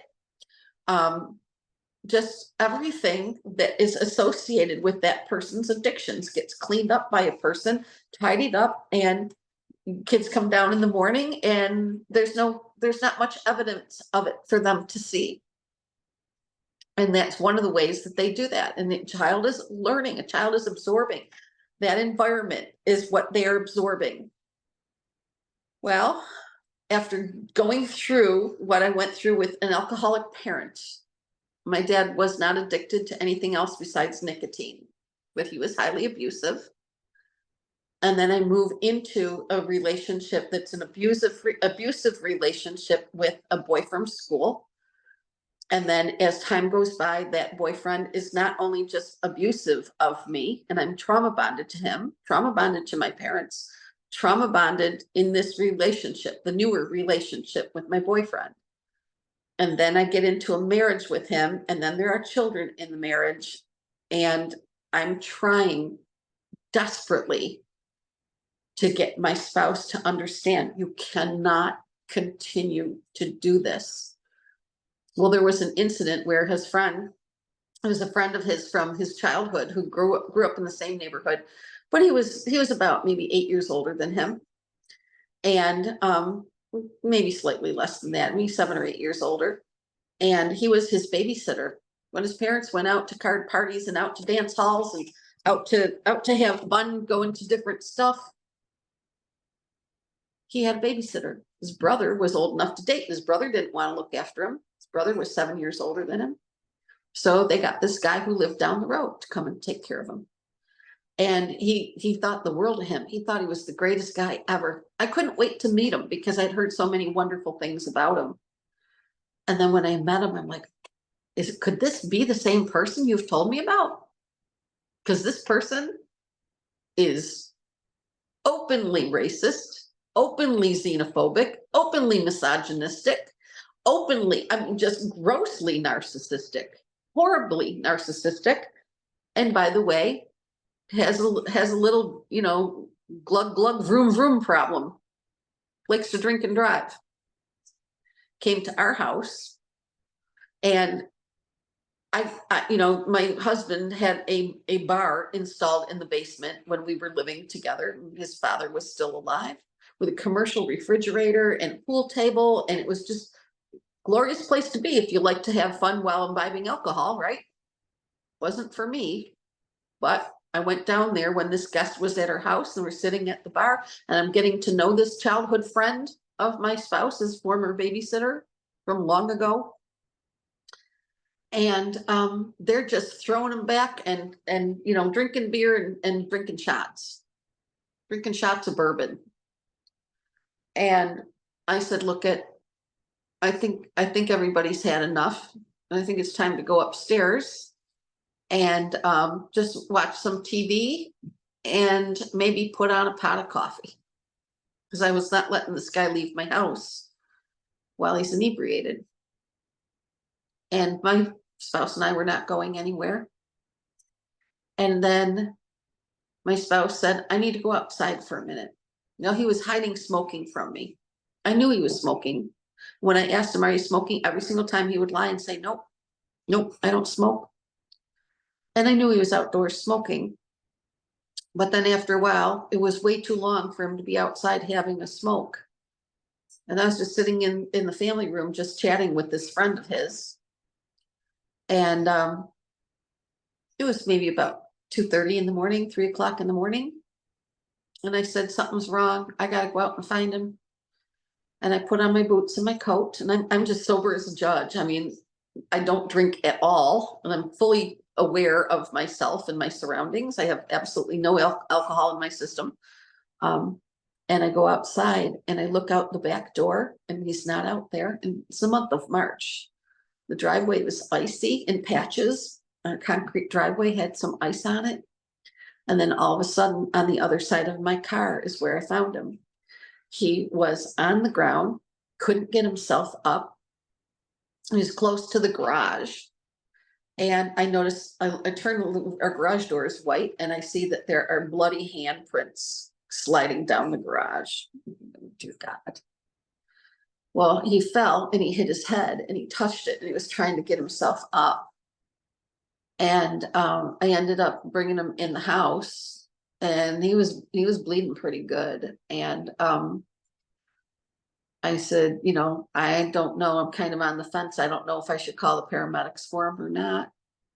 Just everything that is associated with that person's addictions gets cleaned up by a person, tidied up, and kids come down in the morning and there's not much evidence of it for them to see. And that's one of the ways that they do that. And the child is learning, a child is absorbing. That environment is what they're absorbing. Well, after going through what I went through with an alcoholic parent, my dad was not addicted to anything else besides nicotine, but he was highly abusive. And then I move into a relationship that's an abusive relationship with a boy from school. And then as time goes by, that boyfriend is not only just abusive of me, and I'm trauma bonded to him, trauma bonded to my parents, trauma bonded in this relationship, the newer relationship with my boyfriend. And then I get into a marriage with him, and then there are children in the marriage. And I'm trying desperately to get my spouse to understand, you cannot continue to do this. Well, there was an incident where his friend, it was a friend of his from his childhood who grew up in the same neighborhood, but he was about maybe 8 years older than him. And maybe slightly less than that, maybe 7 or 8 years older. And he was his babysitter when his parents went out to card parties and out to dance halls and out to have fun, going to different stuff. He had a babysitter. His brother was old enough to date. His brother didn't want to look after him. His brother was 7 years older than him. So they got this guy who lived down the road to come and take care of him. And he thought the world of him. He thought he was the greatest guy ever. I couldn't wait to meet him because I'd heard so many wonderful things about him. And then when I met him, I'm like, could this be the same person you've told me about? Because this person is openly racist, openly xenophobic, openly misogynistic, openly, I mean, just grossly narcissistic, horribly narcissistic. And by the way, has a little, you know, glug glug vroom vroom problem. Likes to drink and drive. Came to our house, and I you know, my husband had a bar installed in the basement when we were living together. His father was still alive, with a commercial refrigerator and a pool table, and it was just a glorious place to be if you like to have fun while imbibing alcohol, right? Wasn't for me, but I went down there when this guest was at her house and we're sitting at the bar, and I'm getting to know this childhood friend of my spouse's former babysitter from long ago. And they're just throwing them back and you know, drinking beer and drinking shots of bourbon. And I said, look, I think everybody's had enough. And I think it's time to go upstairs and just watch some TV and maybe put on a pot of coffee, because I was not letting this guy leave my house while he's inebriated. And my spouse and I were not going anywhere. And then my spouse said, I need to go outside for a minute. He was hiding smoking from me. I knew he was smoking. When I asked him, are you smoking? Every single time he would lie and say, nope, nope, I don't smoke. And I knew he was outdoors smoking. But then after a while, it was way too long for him to be outside having a smoke. And I was just sitting in the family room, just chatting with this friend of his. And it was maybe about 2:30 in the morning, 3 o'clock in the morning. And I said, something's wrong. I got to go out and find him. And I put on my boots and my coat, and I'm just sober as a judge. I mean, I don't drink at all, and I'm fully aware of myself and my surroundings. I have absolutely no alcohol in my system. And I go outside and I look out the back door, and he's not out there. And it's the month of March. The driveway was icy in patches. A concrete driveway had some ice on it. And then all of a sudden, on the other side of my car is where I found him. He was on the ground, couldn't get himself up. He was close to the garage. And I noticed, I turned our garage door is white, and I see that there are bloody handprints sliding down the garage. Dear God. Well, he fell and he hit his head and he touched it, and he was trying to get himself up. And I ended up bringing him in the house, and he was bleeding pretty good. And I said, I don't know. I'm kind of on the fence. I don't know if I should call the paramedics for him or not.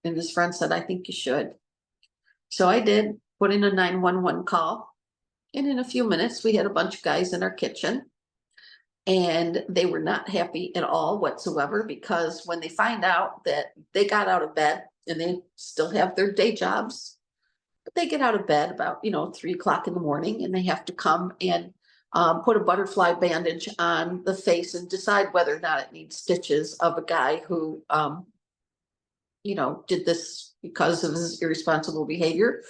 And his friend said, I think you should. So I did, put in a 911 call. And in a few minutes, we had a bunch of guys in our kitchen. And they were not happy at all whatsoever, because when they find out that they got out of bed, and they still have their day jobs, but they get out of bed about 3 o'clock in the morning, and they have to come and put a butterfly bandage on the face and decide whether or not it needs stitches, of a guy who did this because of his irresponsible behavior.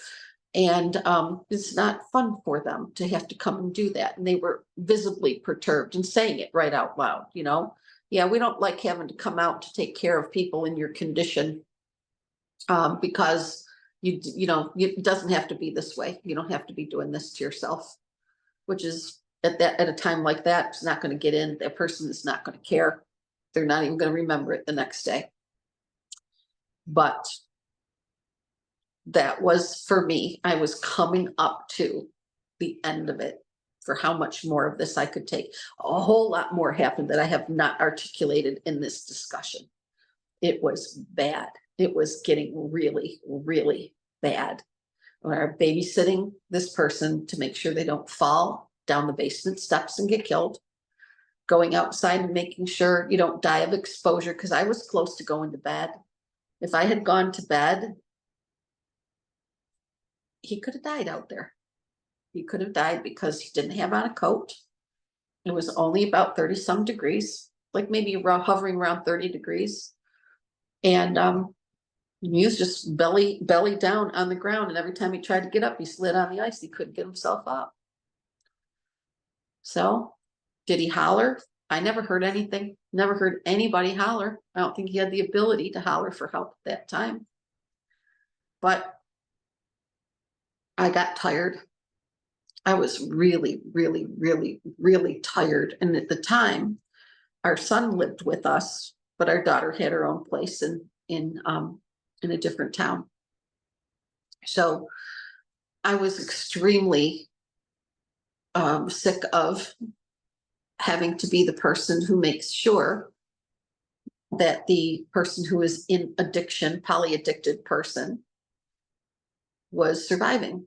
And it's not fun for them to have to come and do that. And they were visibly perturbed and saying it right out loud. Yeah, we don't like having to come out to take care of people in your condition, because it doesn't have to be this way. You don't have to be doing this to yourself, which is at a time like that, it's not going to get in. That person is not going to care. They're not even going to remember it the next day. But that was, for me, I was coming up to the end of it for how much more of this I could take. A whole lot more happened that I have not articulated in this discussion. It was bad. It was getting really, really bad. We are babysitting this person to make sure they don't fall down the basement steps and get killed. Going outside and making sure you don't die of exposure, because I was close to going to bed. If I had gone to bed, he could have died out there. He could have died because he didn't have on a coat. It was only about 30 some degrees, like maybe hovering around 30 degrees. And he was just belly down on the ground. And every time he tried to get up, he slid on the ice. He couldn't get himself up. So did he holler? I never heard anything. Never heard anybody holler. I don't think he had the ability to holler for help at that time. But I got tired. I was really, really, really, really tired. And at the time, our son lived with us, but our daughter had her own place in a different town. So I was extremely sick of having to be the person who makes sure that the person who is in addiction, polyaddicted person, was surviving.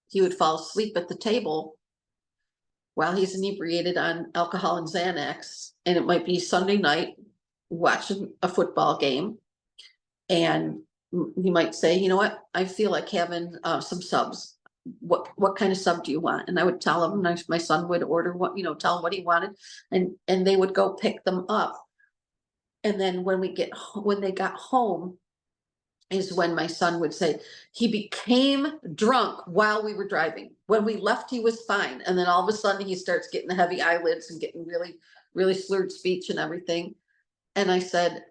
He would fall asleep at the table while he's inebriated on alcohol and Xanax, and it might be Sunday night watching a football game, and he might say, you know what, I feel like having some subs. What kind of sub do you want? And I would tell him. My son would order tell him what he wanted, and they would go pick them up. And then when they got home, is when my son would say, he became drunk while we were driving. When we left, he was fine. And then all of a sudden he starts getting the heavy eyelids and getting really, really slurred speech and everything. And I said,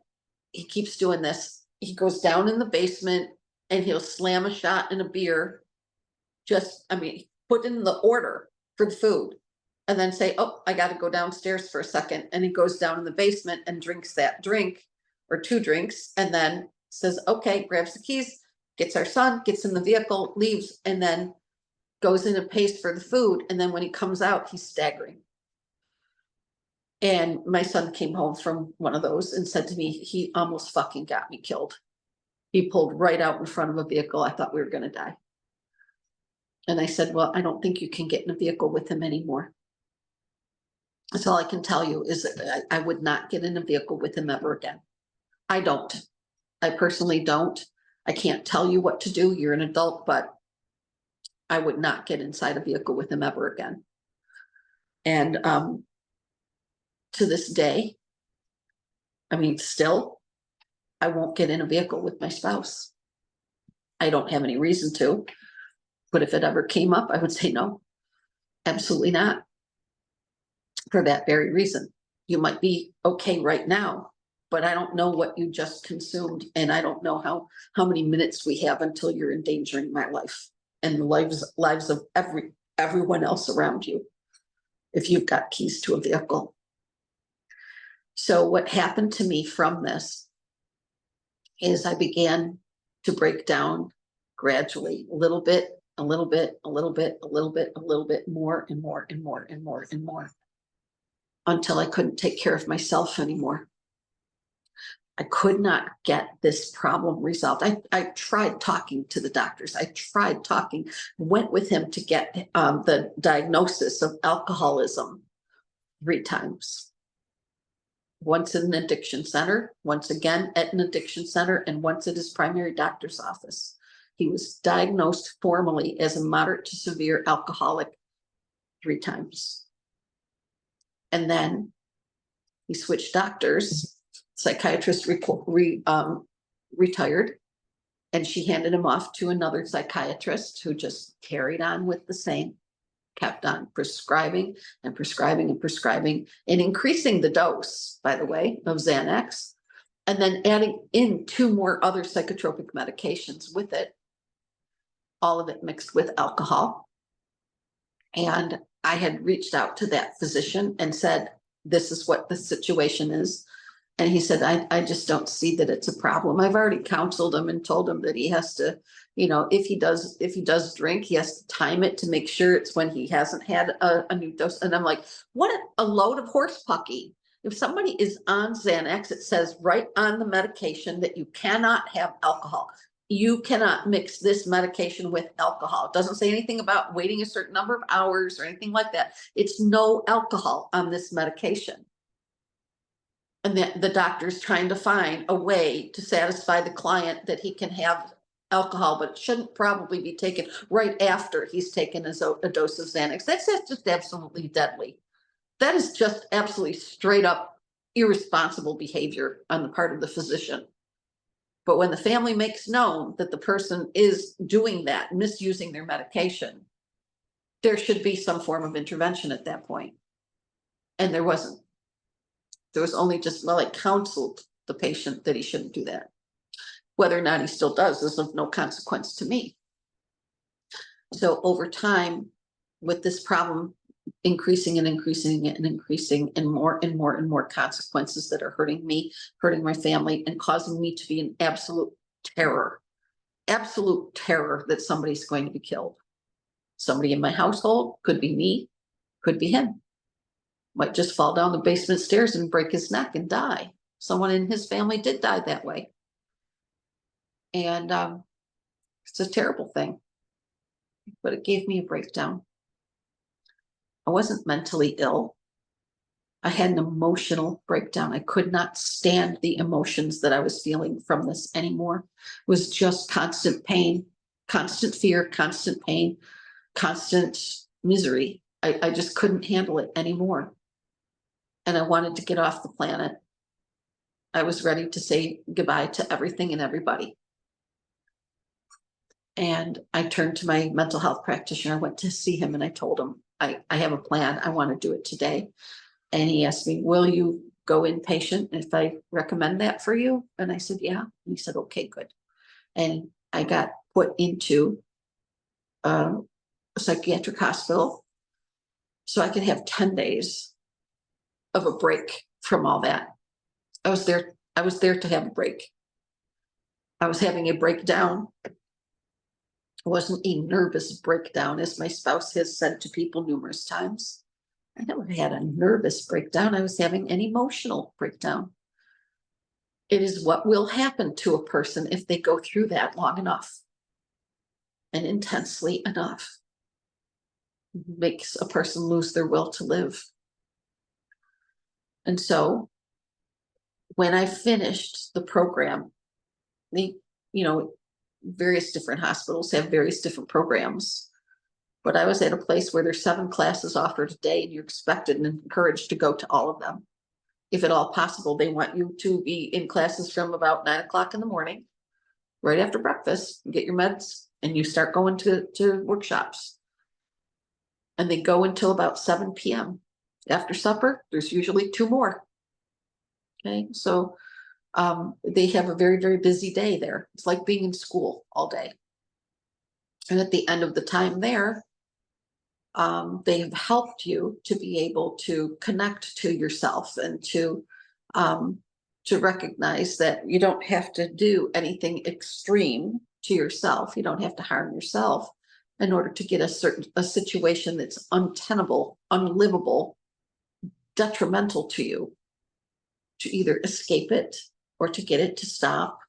he keeps doing this. He goes down in the basement and he'll slam a shot and a beer. Put in the order for the food and then say, oh, I got to go downstairs for a second. And he goes down in the basement and drinks that drink or 2 drinks and then says, okay, grabs the keys, gets our son, gets in the vehicle, leaves, and then goes in and pays for the food. And then when he comes out, he's staggering. And my son came home from one of those and said to me, he almost fucking got me killed. He pulled right out in front of a vehicle. I thought we were going to die. And I said, well, I don't think you can get in a vehicle with him anymore. That's all I can tell you is that I would not get in a vehicle with him ever again. I don't. I personally don't. I can't tell you what to do. You're an adult, but I would not get inside a vehicle with him ever again. And to this day, still, I won't get in a vehicle with my spouse. I don't have any reason to, but if it ever came up, I would say no, absolutely not. For that very reason, you might be okay right now, but I don't know what you just consumed, and I don't know how many minutes we have until you're endangering my life and the lives of everyone else around you if you've got keys to a vehicle. So what happened to me from this is I began to break down gradually, a little bit, a little bit, a little bit, a little bit, a little bit, more and more and more and more and more, until I couldn't take care of myself anymore. I could not get this problem resolved. I tried talking to the doctors. I tried talking, went with him to get the diagnosis of alcoholism 3 times. Once in an addiction center, once again at an addiction center, and once at his primary doctor's office. He was diagnosed formally as a moderate to severe alcoholic 3 times. And then he switched doctors. Psychiatrist retired, and she handed him off to another psychiatrist who just carried on with the same, kept on prescribing and prescribing and prescribing and increasing the dose, by the way, of Xanax, and then adding in 2 more other psychotropic medications with it, all of it mixed with alcohol. And I had reached out to that physician and said, this is what the situation is. And he said, I just don't see that it's a problem. I've already counseled him and told him that he has to, if he does drink, he has to time it to make sure it's when he hasn't had a new dose. And I'm like, what a load of horse pucky. If somebody is on Xanax, it says right on the medication that you cannot have alcohol. You cannot mix this medication with alcohol. It doesn't say anything about waiting a certain number of hours or anything like that. It's no alcohol on this medication. And the doctor's trying to find a way to satisfy the client that he can have alcohol, but it shouldn't probably be taken right after he's taken a dose of Xanax. That's just absolutely deadly. That is just absolutely straight up irresponsible behavior on the part of the physician. But when the family makes known that the person is doing that, misusing their medication, there should be some form of intervention at that point. And there wasn't. There was only just, I counseled the patient that he shouldn't do that. Whether or not he still does is of no consequence to me. So over time, with this problem increasing and increasing and increasing, and more and more and more consequences that are hurting me, hurting my family, and causing me to be in absolute terror that somebody's going to be killed. Somebody in my household, could be me, could be him. Might just fall down the basement stairs and break his neck and die. Someone in his family did die that way. And it's a terrible thing, but it gave me a breakdown. I wasn't mentally ill. I had an emotional breakdown. I could not stand the emotions that I was feeling from this anymore. It was just constant pain, constant fear, constant pain, constant misery. I just couldn't handle it anymore. And I wanted to get off the planet. I was ready to say goodbye to everything and everybody. And I turned to my mental health practitioner. I went to see him and I told him, I have a plan. I want to do it today. And he asked me, will you go inpatient if I recommend that for you? And I said, yeah. And he said, okay, good. And I got put into a psychiatric hospital so I could have 10 days of a break from all that. I was there to have a break. I was having a breakdown. It wasn't a nervous breakdown, as my spouse has said to people numerous times. I never had a nervous breakdown. I was having an emotional breakdown. It is what will happen to a person if they go through that long enough and intensely enough. It makes a person lose their will to live. And so when I finished the program, various different hospitals have various different programs. But I was at a place where there's 7 classes offered a day and you're expected and encouraged to go to all of them. If at all possible, they want you to be in classes from about 9 o'clock in the morning, right after breakfast, get your meds, and you start going to workshops. And they go until about 7 p.m. After supper, there's usually 2 more. Okay, so they have a very, very busy day there. It's like being in school all day. And at the end of the time there, they have helped you to be able to connect to yourself and to recognize that you don't have to do anything extreme to yourself. You don't have to harm yourself in order to get a situation that's untenable, unlivable, detrimental to you, to either escape it or to get it to stop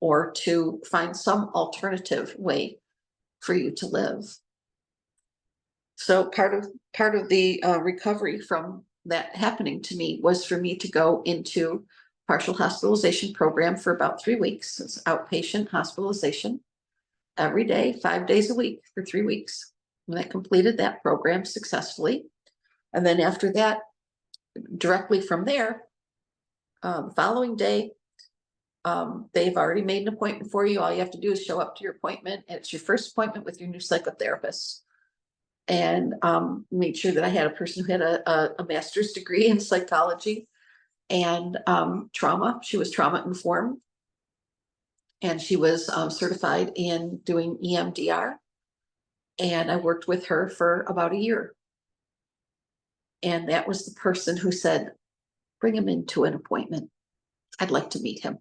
or to find some alternative way for you to live. So part of the recovery from that happening to me was for me to go into partial hospitalization program for about 3 weeks. It's outpatient hospitalization every day, 5 days a week for 3 weeks. And I completed that program successfully. And then after that, directly from there, the following day, they've already made an appointment for you. All you have to do is show up to your appointment. And it's your first appointment with your new psychotherapist. And made sure that I had a person who had a master's degree in psychology and trauma. She was trauma informed. And she was certified in doing EMDR. And I worked with her for about a year. And that was the person who said, bring him into an appointment. I'd like to meet him.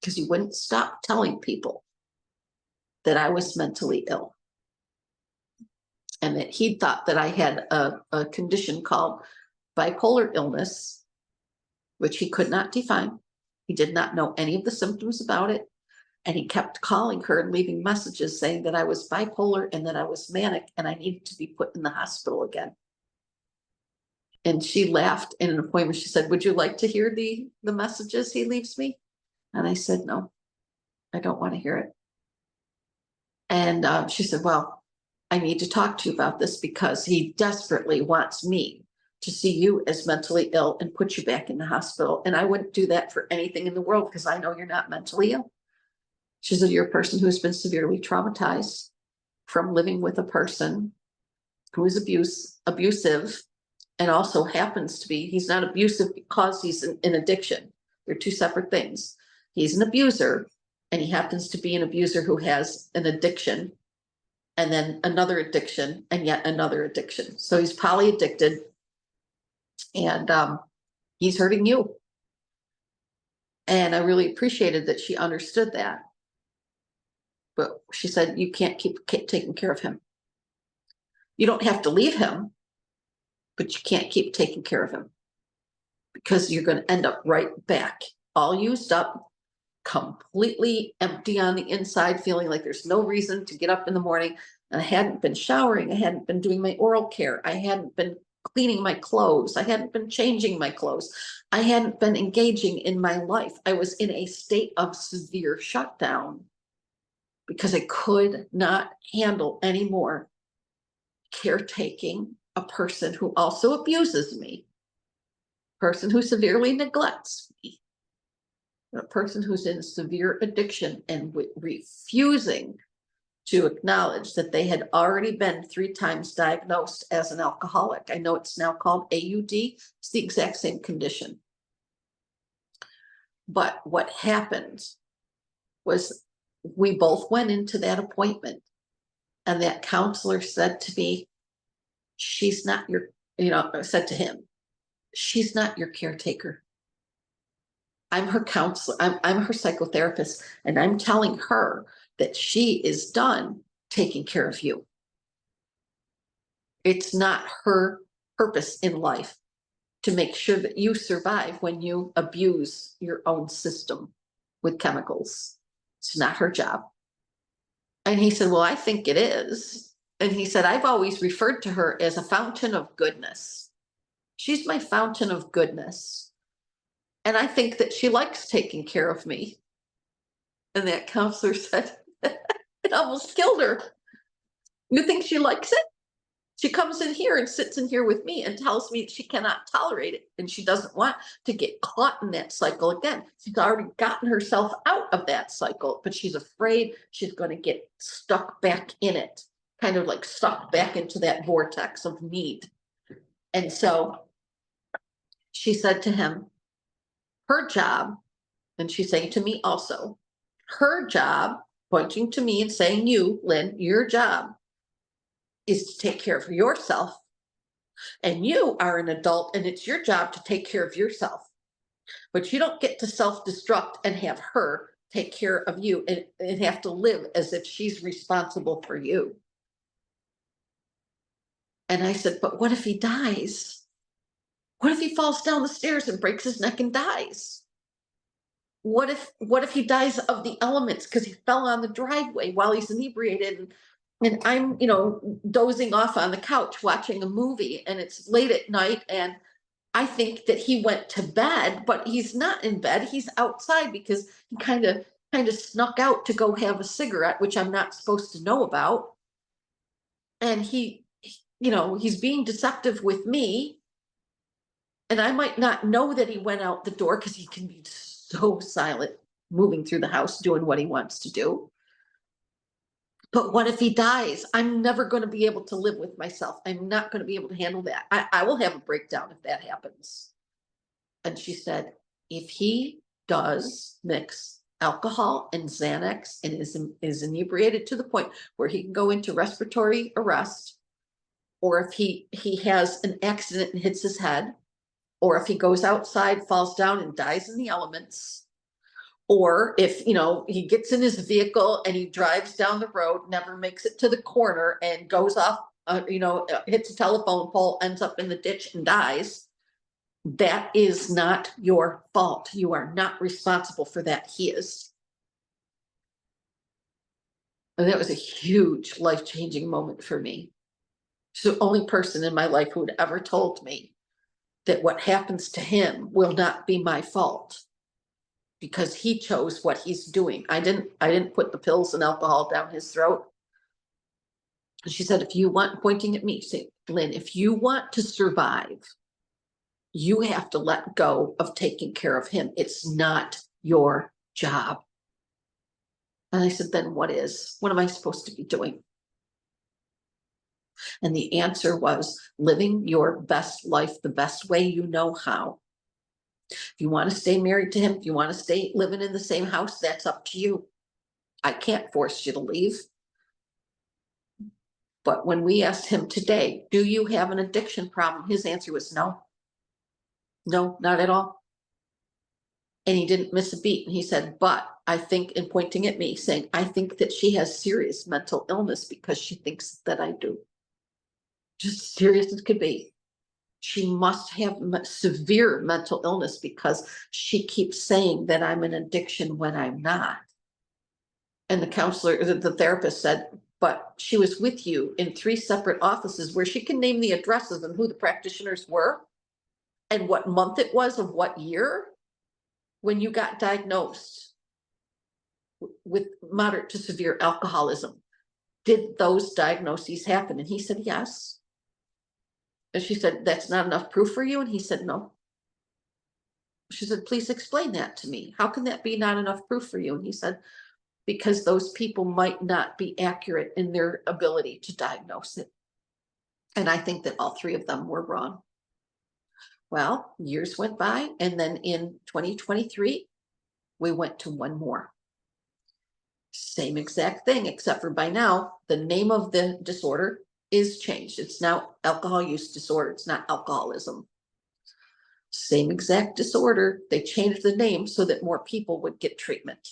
Because he wouldn't stop telling people that I was mentally ill. And that he thought that I had a condition called bipolar illness, which he could not define. He did not know any of the symptoms about it. And he kept calling her and leaving messages saying that I was bipolar and that I was manic and I needed to be put in the hospital again. And she laughed in an appointment. She said, would you like to hear the messages he leaves me? And I said, no, I don't want to hear it. And she said, well, I need to talk to you about this because he desperately wants me to see you as mentally ill and put you back in the hospital. And I wouldn't do that for anything in the world because I know you're not mentally ill. She said, you're a person who's been severely traumatized from living with a person who is abusive and also happens to be, he's not abusive because he's in addiction. They're 2 separate things. He's an abuser and he happens to be an abuser who has an addiction and then another addiction and yet another addiction. So he's polyaddicted and he's hurting you. And I really appreciated that she understood that. But she said, you can't keep taking care of him. You don't have to leave him, but you can't keep taking care of him because you're going to end up right back, all used up, completely empty on the inside, feeling like there's no reason to get up in the morning. And I hadn't been showering. I hadn't been doing my oral care. I hadn't been cleaning my clothes. I hadn't been changing my clothes. I hadn't been engaging in my life. I was in a state of severe shutdown because I could not handle anymore caretaking a person who also abuses me, person who severely neglects me, A person who's in severe addiction and refusing to acknowledge that they had already been 3 times diagnosed as an alcoholic. I know it's now called AUD. It's the exact same condition. But what happened was we both went into that appointment, and that counselor said to me, she's not your, said to him, she's not your caretaker. I'm her counselor. I'm her psychotherapist, and I'm telling her that she is done taking care of you. It's not her purpose in life to make sure that you survive when you abuse your own system with chemicals. It's not her job. And he said, well, I think it is. And he said, I've always referred to her as a fountain of goodness. She's my fountain of goodness. And I think that she likes taking care of me. And that counselor said, it almost killed her. You think she likes it? She comes in here and sits in here with me and tells me she cannot tolerate it. And she doesn't want to get caught in that cycle again. She's already gotten herself out of that cycle, but she's afraid she's going to get stuck back in it, kind of like sucked back into that vortex of need. And so she said to him, her job, and she's saying to me also, her job, pointing to me and saying, you, Lynn, your job is to take care of yourself. And you are an adult, and it's your job to take care of yourself. But you don't get to self-destruct and have her take care of you and have to live as if she's responsible for you. And I said, but what if he dies? What if he falls down the stairs and breaks his neck and dies? What if he dies of the elements because he fell on the driveway while he's inebriated, and I'm, dozing off on the couch watching a movie, and it's late at night, and I think that he went to bed, but he's not in bed. He's outside because he kind of snuck out to go have a cigarette, which I'm not supposed to know about. And he's being deceptive with me. And I might not know that he went out the door because he can be so silent, moving through the house, doing what he wants to do. But what if he dies? I'm never going to be able to live with myself. I'm not going to be able to handle that. I will have a breakdown if that happens. And she said, if he does mix alcohol and Xanax and is inebriated to the point where he can go into respiratory arrest, or if he has an accident and hits his head, or if he goes outside, falls down and dies in the elements, or if, he gets in his vehicle and he drives down the road, never makes it to the corner and goes off, hits a telephone pole, ends up in the ditch and dies, that is not your fault. You are not responsible for that. He is. And that was a huge life-changing moment for me. She's the only person in my life who had ever told me that what happens to him will not be my fault, because he chose what he's doing. I didn't put the pills and alcohol down his throat. And she said, pointing at me, say, Lynn, if you want to survive, you have to let go of taking care of him. It's not your job. And I said, then what is? What am I supposed to be doing? And the answer was living your best life the best way you know how. If you want to stay married to him, if you want to stay living in the same house, that's up to you. I can't force you to leave. But when we asked him today, do you have an addiction problem? His answer was no. No, not at all. And he didn't miss a beat. And he said, but I think, and pointing at me, saying, I think that she has serious mental illness because she thinks that I do. Just serious as could be. She must have severe mental illness because she keeps saying that I'm an addiction when I'm not. And the counselor, the therapist said, but she was with you in 3 separate offices where she can name the addresses and who the practitioners were and what month it was of what year when you got diagnosed with moderate to severe alcoholism. Did those diagnoses happen? And he said, yes. And she said, that's not enough proof for you? And he said, no. She said, please explain that to me. How can that be not enough proof for you? And he said, because those people might not be accurate in their ability to diagnose it. And I think that all three of them were wrong. Well, years went by, and then in 2023, we went to one more. Same exact thing, except for by now, the name of the disorder is changed. It's now alcohol use disorder. It's not alcoholism. Same exact disorder. They changed the name so that more people would get treatment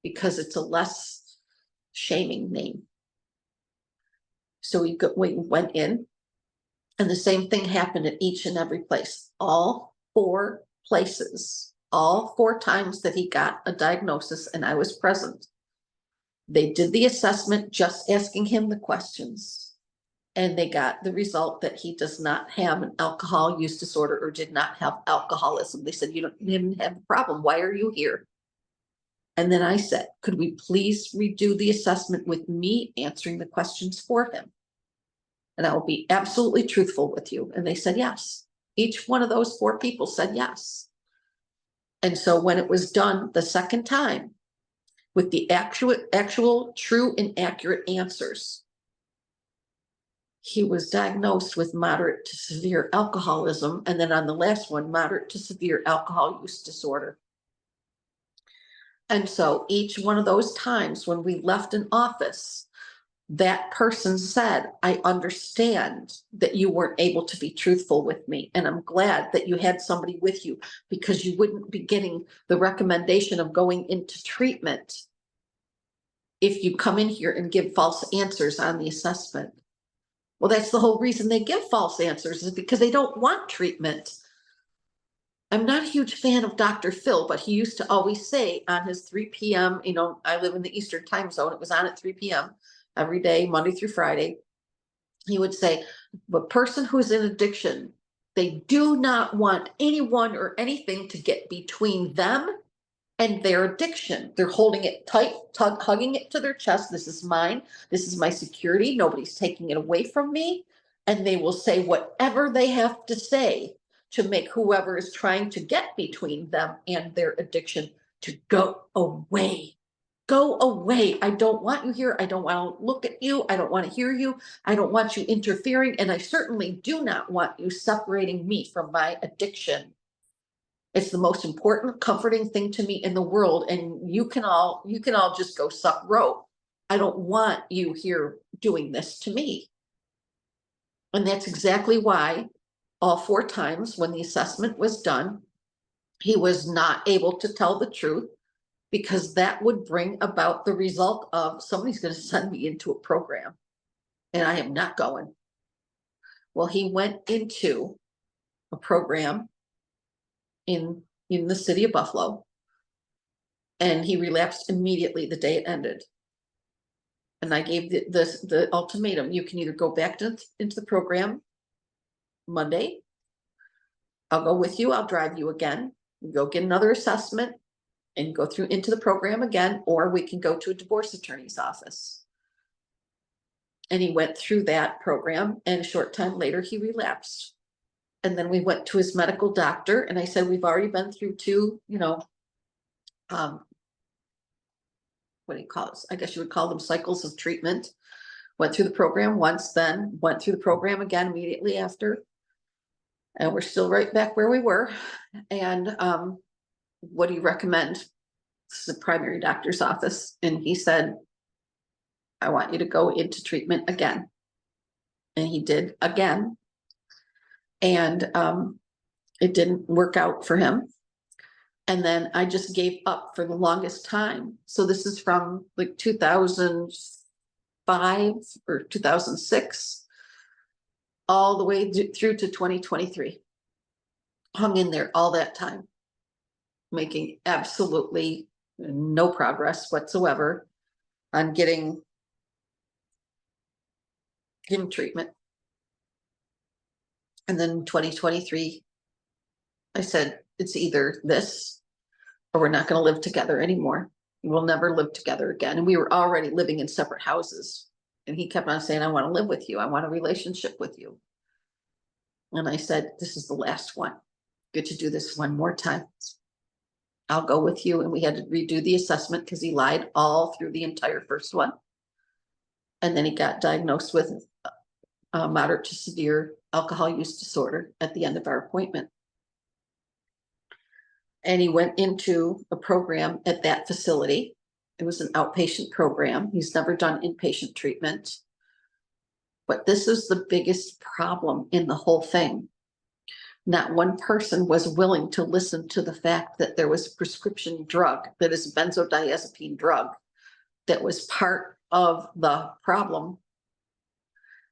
because it's a less shaming name. So we went in, and the same thing happened at each and every place. All 4 places, all 4 times that he got a diagnosis and I was present. They did the assessment, just asking him the questions, and they got the result that he does not have an alcohol use disorder or did not have alcoholism. They said, you don't even have a problem. Why are you here? And then I said, could we please redo the assessment with me answering the questions for him? And I will be absolutely truthful with you. And they said yes. Each one of those 4 people said yes. And so when it was done the second time, with the actual true and accurate answers, he was diagnosed with moderate to severe alcoholism. And then on the last one, moderate to severe alcohol use disorder. And so each one of those times when we left an office, that person said, I understand that you weren't able to be truthful with me. And I'm glad that you had somebody with you, because you wouldn't be getting the recommendation of going into treatment if you come in here and give false answers on the assessment. Well, that's the whole reason they give false answers, is because they don't want treatment. I'm not a huge fan of Dr. Phil, but he used to always say on his 3 p.m., I live in the Eastern time zone. It was on at 3 p.m. every day, Monday through Friday. He would say, the person who's in addiction, they do not want anyone or anything to get between them and their addiction. They're holding it tight, hugging it to their chest. This is mine. This is my security. Nobody's taking it away from me. And they will say whatever they have to say to make whoever is trying to get between them and their addiction to go away. Go away. I don't want you here. I don't want to look at you. I don't want to hear you. I don't want you interfering. And I certainly do not want you separating me from my addiction. It's the most important, comforting thing to me in the world. And you can all just go suck rope. I don't want you here doing this to me. And that's exactly why all 4 times when the assessment was done, he was not able to tell the truth, because that would bring about the result of somebody's going to send me into a program, and I am not going. Well, he went into a program in the city of Buffalo, and he relapsed immediately the day it ended. And I gave the ultimatum: you can either go back into the program Monday, I'll go with you, I'll drive you again, you go get another assessment and go through into the program again, or we can go to a divorce attorney's office. And he went through that program, and a short time later he relapsed. And then we went to his medical doctor, and I said, we've already been through 2, what do you call it? I guess you would call them cycles of treatment. Went through the program once, then went through the program again immediately after. And we're still right back where we were. And what do you recommend? This is a primary doctor's office. And he said, I want you to go into treatment again. And he did again. And it didn't work out for him. And then I just gave up for the longest time. So this is from like 2005 or 2006, all the way through to 2023. Hung in there all that time, making absolutely no progress whatsoever on getting him treatment. And then 2023, I said, it's either this or we're not going to live together anymore. We'll never live together again. And we were already living in separate houses. And he kept on saying, I want to live with you. I want a relationship with you. And I said, this is the last one. get to do this one more time. I'll go with you. And we had to redo the assessment because he lied all through the entire first one. And then he got diagnosed with moderate to severe alcohol use disorder at the end of our appointment. And he went into a program at that facility. It was an outpatient program. He's never done inpatient treatment. But this is the biggest problem in the whole thing. Not one person was willing to listen to the fact that there was a prescription drug that is a benzodiazepine drug that was part of the problem.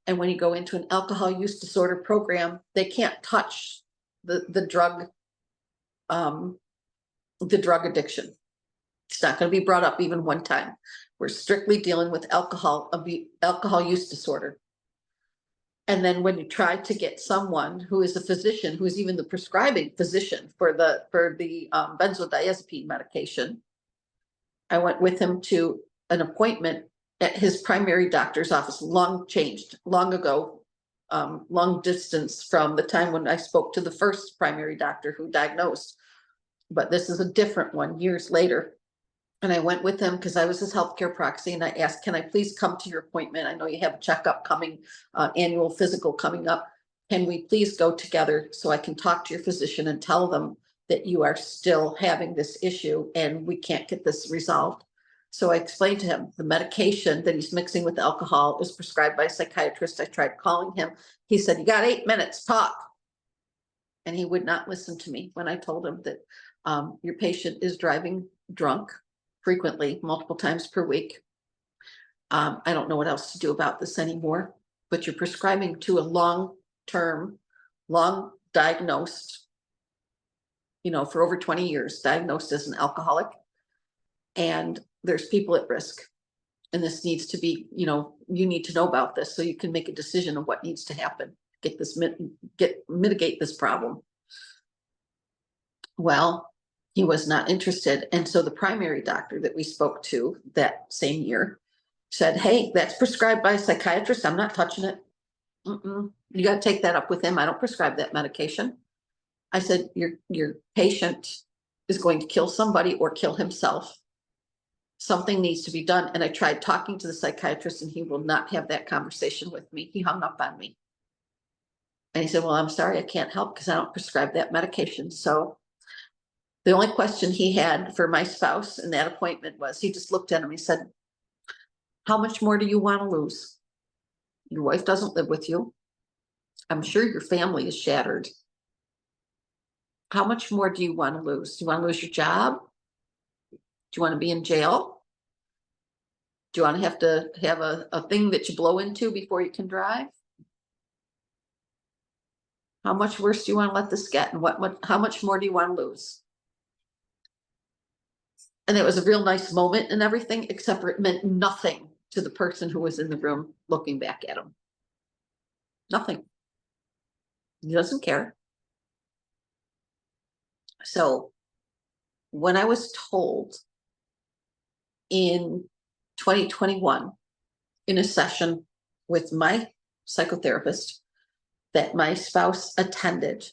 And when you go into an alcohol use disorder program, they can't touch the drug addiction. It's not going to be brought up even one time. We're strictly dealing with alcohol use disorder. And then when you try to get someone who is a physician, who is even the prescribing physician for the benzodiazepine medication, I went with him to an appointment at his primary doctor's office, long ago, long distance from the time when I spoke to the first primary doctor who diagnosed. But this is a different one, years later. And I went with him because I was his healthcare proxy, and I asked, can I please come to your appointment? I know you have a checkup coming, annual physical coming up. Can we please go together so I can talk to your physician and tell them that you are still having this issue and we can't get this resolved? So I explained to him the medication that he's mixing with alcohol is prescribed by a psychiatrist. I tried calling him. He said, you got 8 minutes, talk. And he would not listen to me when I told him that your patient is driving drunk frequently, multiple times per week. I don't know what else to do about this anymore, but you're prescribing to a long-term, long diagnosed, for over 20 years, diagnosed as an alcoholic. And there's people at risk. And this needs to be, you need to know about this so you can make a decision of what needs to happen, mitigate this problem. Well, he was not interested. And so the primary doctor that we spoke to that same year said, hey, that's prescribed by a psychiatrist. I'm not touching it. You got to take that up with him. I don't prescribe that medication. I said, your patient is going to kill somebody or kill himself. Something needs to be done. And I tried talking to the psychiatrist, and he will not have that conversation with me. He hung up on me. And he said, well, I'm sorry, I can't help because I don't prescribe that medication. So the only question he had for my spouse in that appointment was, he just looked at him. He said, how much more do you want to lose? Your wife doesn't live with you. I'm sure your family is shattered. How much more do you want to lose? Do you want to lose your job? Do you want to be in jail? Do you want to have a thing that you blow into before you can drive? How much worse do you want to let this get? And how much more do you want to lose? And it was a real nice moment and everything, except for it meant nothing to the person who was in the room looking back at him. Nothing. He doesn't care. So when I was told in 2021, in a session with my psychotherapist, that my spouse attended,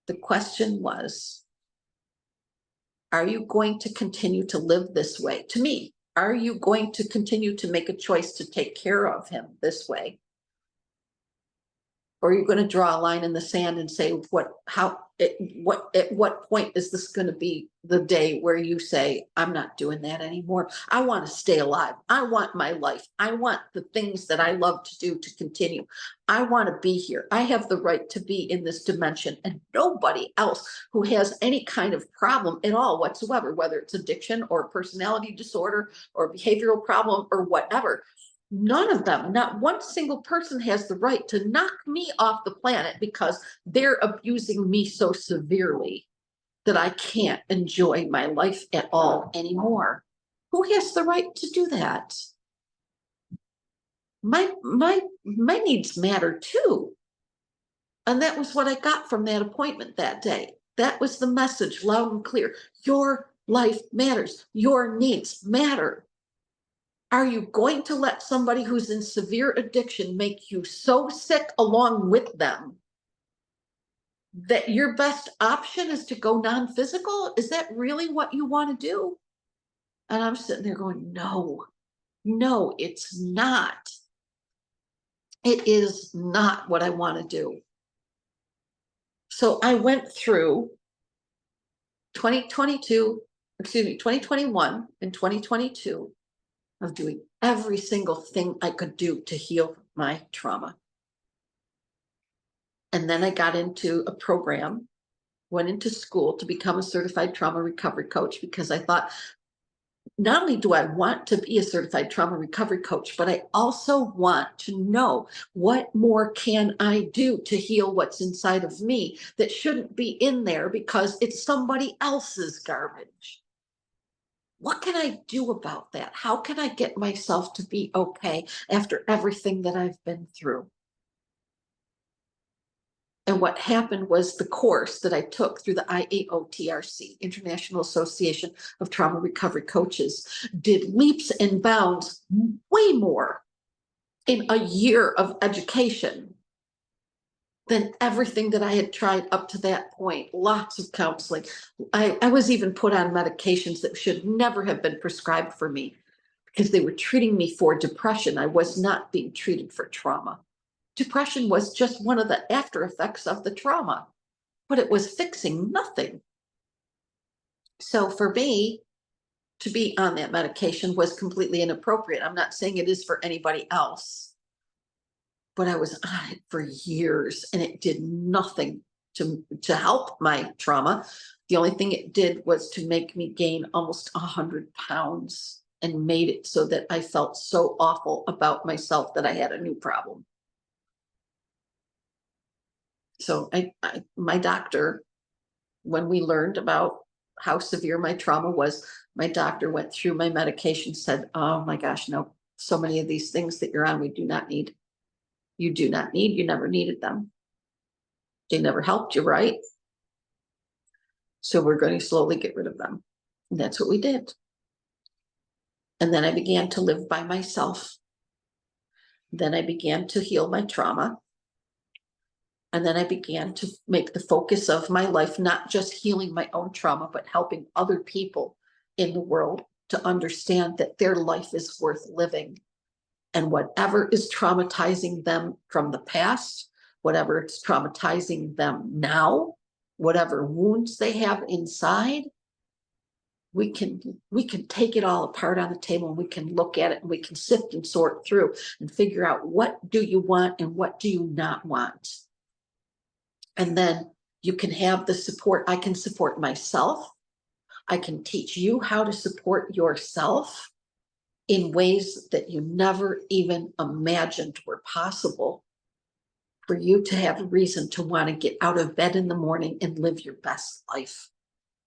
the question was, are you going to continue to live this way? To me, are you going to continue to make a choice to take care of him this way? Or are you going to draw a line in the sand and say, at what point is this going to be the day where you say, I'm not doing that anymore. I want to stay alive. I want my life. I want the things that I love to do to continue. I want to be here. I have the right to be in this dimension, and nobody else who has any kind of problem at all whatsoever, whether it's addiction or personality disorder or behavioral problem or whatever. None of them, not one single person has the right to knock me off the planet because they're abusing me so severely that I can't enjoy my life at all anymore. Who has the right to do that? My needs matter too. And that was what I got from that appointment that day. That was the message, loud and clear. Your life matters. Your needs matter. Are you going to let somebody who's in severe addiction make you so sick along with them that your best option is to go non-physical? Is that really what you want to do? And I'm sitting there going, no, no, it's not. It is not what I want to do. So I went through 2021 and 2022 of doing every single thing I could do to heal my trauma. And then I got into a program, went into school to become a certified trauma recovery coach, because I thought, not only do I want to be a certified trauma recovery coach, but I also want to know what more can I do to heal what's inside of me that shouldn't be in there because it's somebody else's garbage. What can I do about that? How can I get myself to be okay after everything that I've been through? And what happened was the course that I took through the IAOTRC, International Association of Trauma Recovery Coaches, did leaps and bounds way more in a year of education than everything that I had tried up to that point. Lots of counseling. I was even put on medications that should never have been prescribed for me because they were treating me for depression. I was not being treated for trauma. Depression was just one of the after effects of the trauma, but it was fixing nothing. So for me to be on that medication was completely inappropriate. I'm not saying it is for anybody else, but I was on it for years and it did nothing to help my trauma. The only thing it did was to make me gain almost 100 pounds and made it so that I felt so awful about myself that I had a new problem. So my doctor, when we learned about how severe my trauma was, my doctor went through my medication, said, oh my gosh, no, so many of these things that you're on, we do not need. You do not need, you never needed them. They never helped you, right? So we're going to slowly get rid of them. And that's what we did. And then I began to live by myself. Then I began to heal my trauma. And then I began to make the focus of my life, not just healing my own trauma, but helping other people in the world to understand that their life is worth living. And whatever is traumatizing them from the past, whatever is traumatizing them now, whatever wounds they have inside, we can take it all apart on the table and we can look at it and we can sift and sort through and figure out what do you want and what do you not want. And then you can have the support. I can support myself. I can teach you how to support yourself in ways that you never even imagined were possible for you to have a reason to want to get out of bed in the morning and live your best life,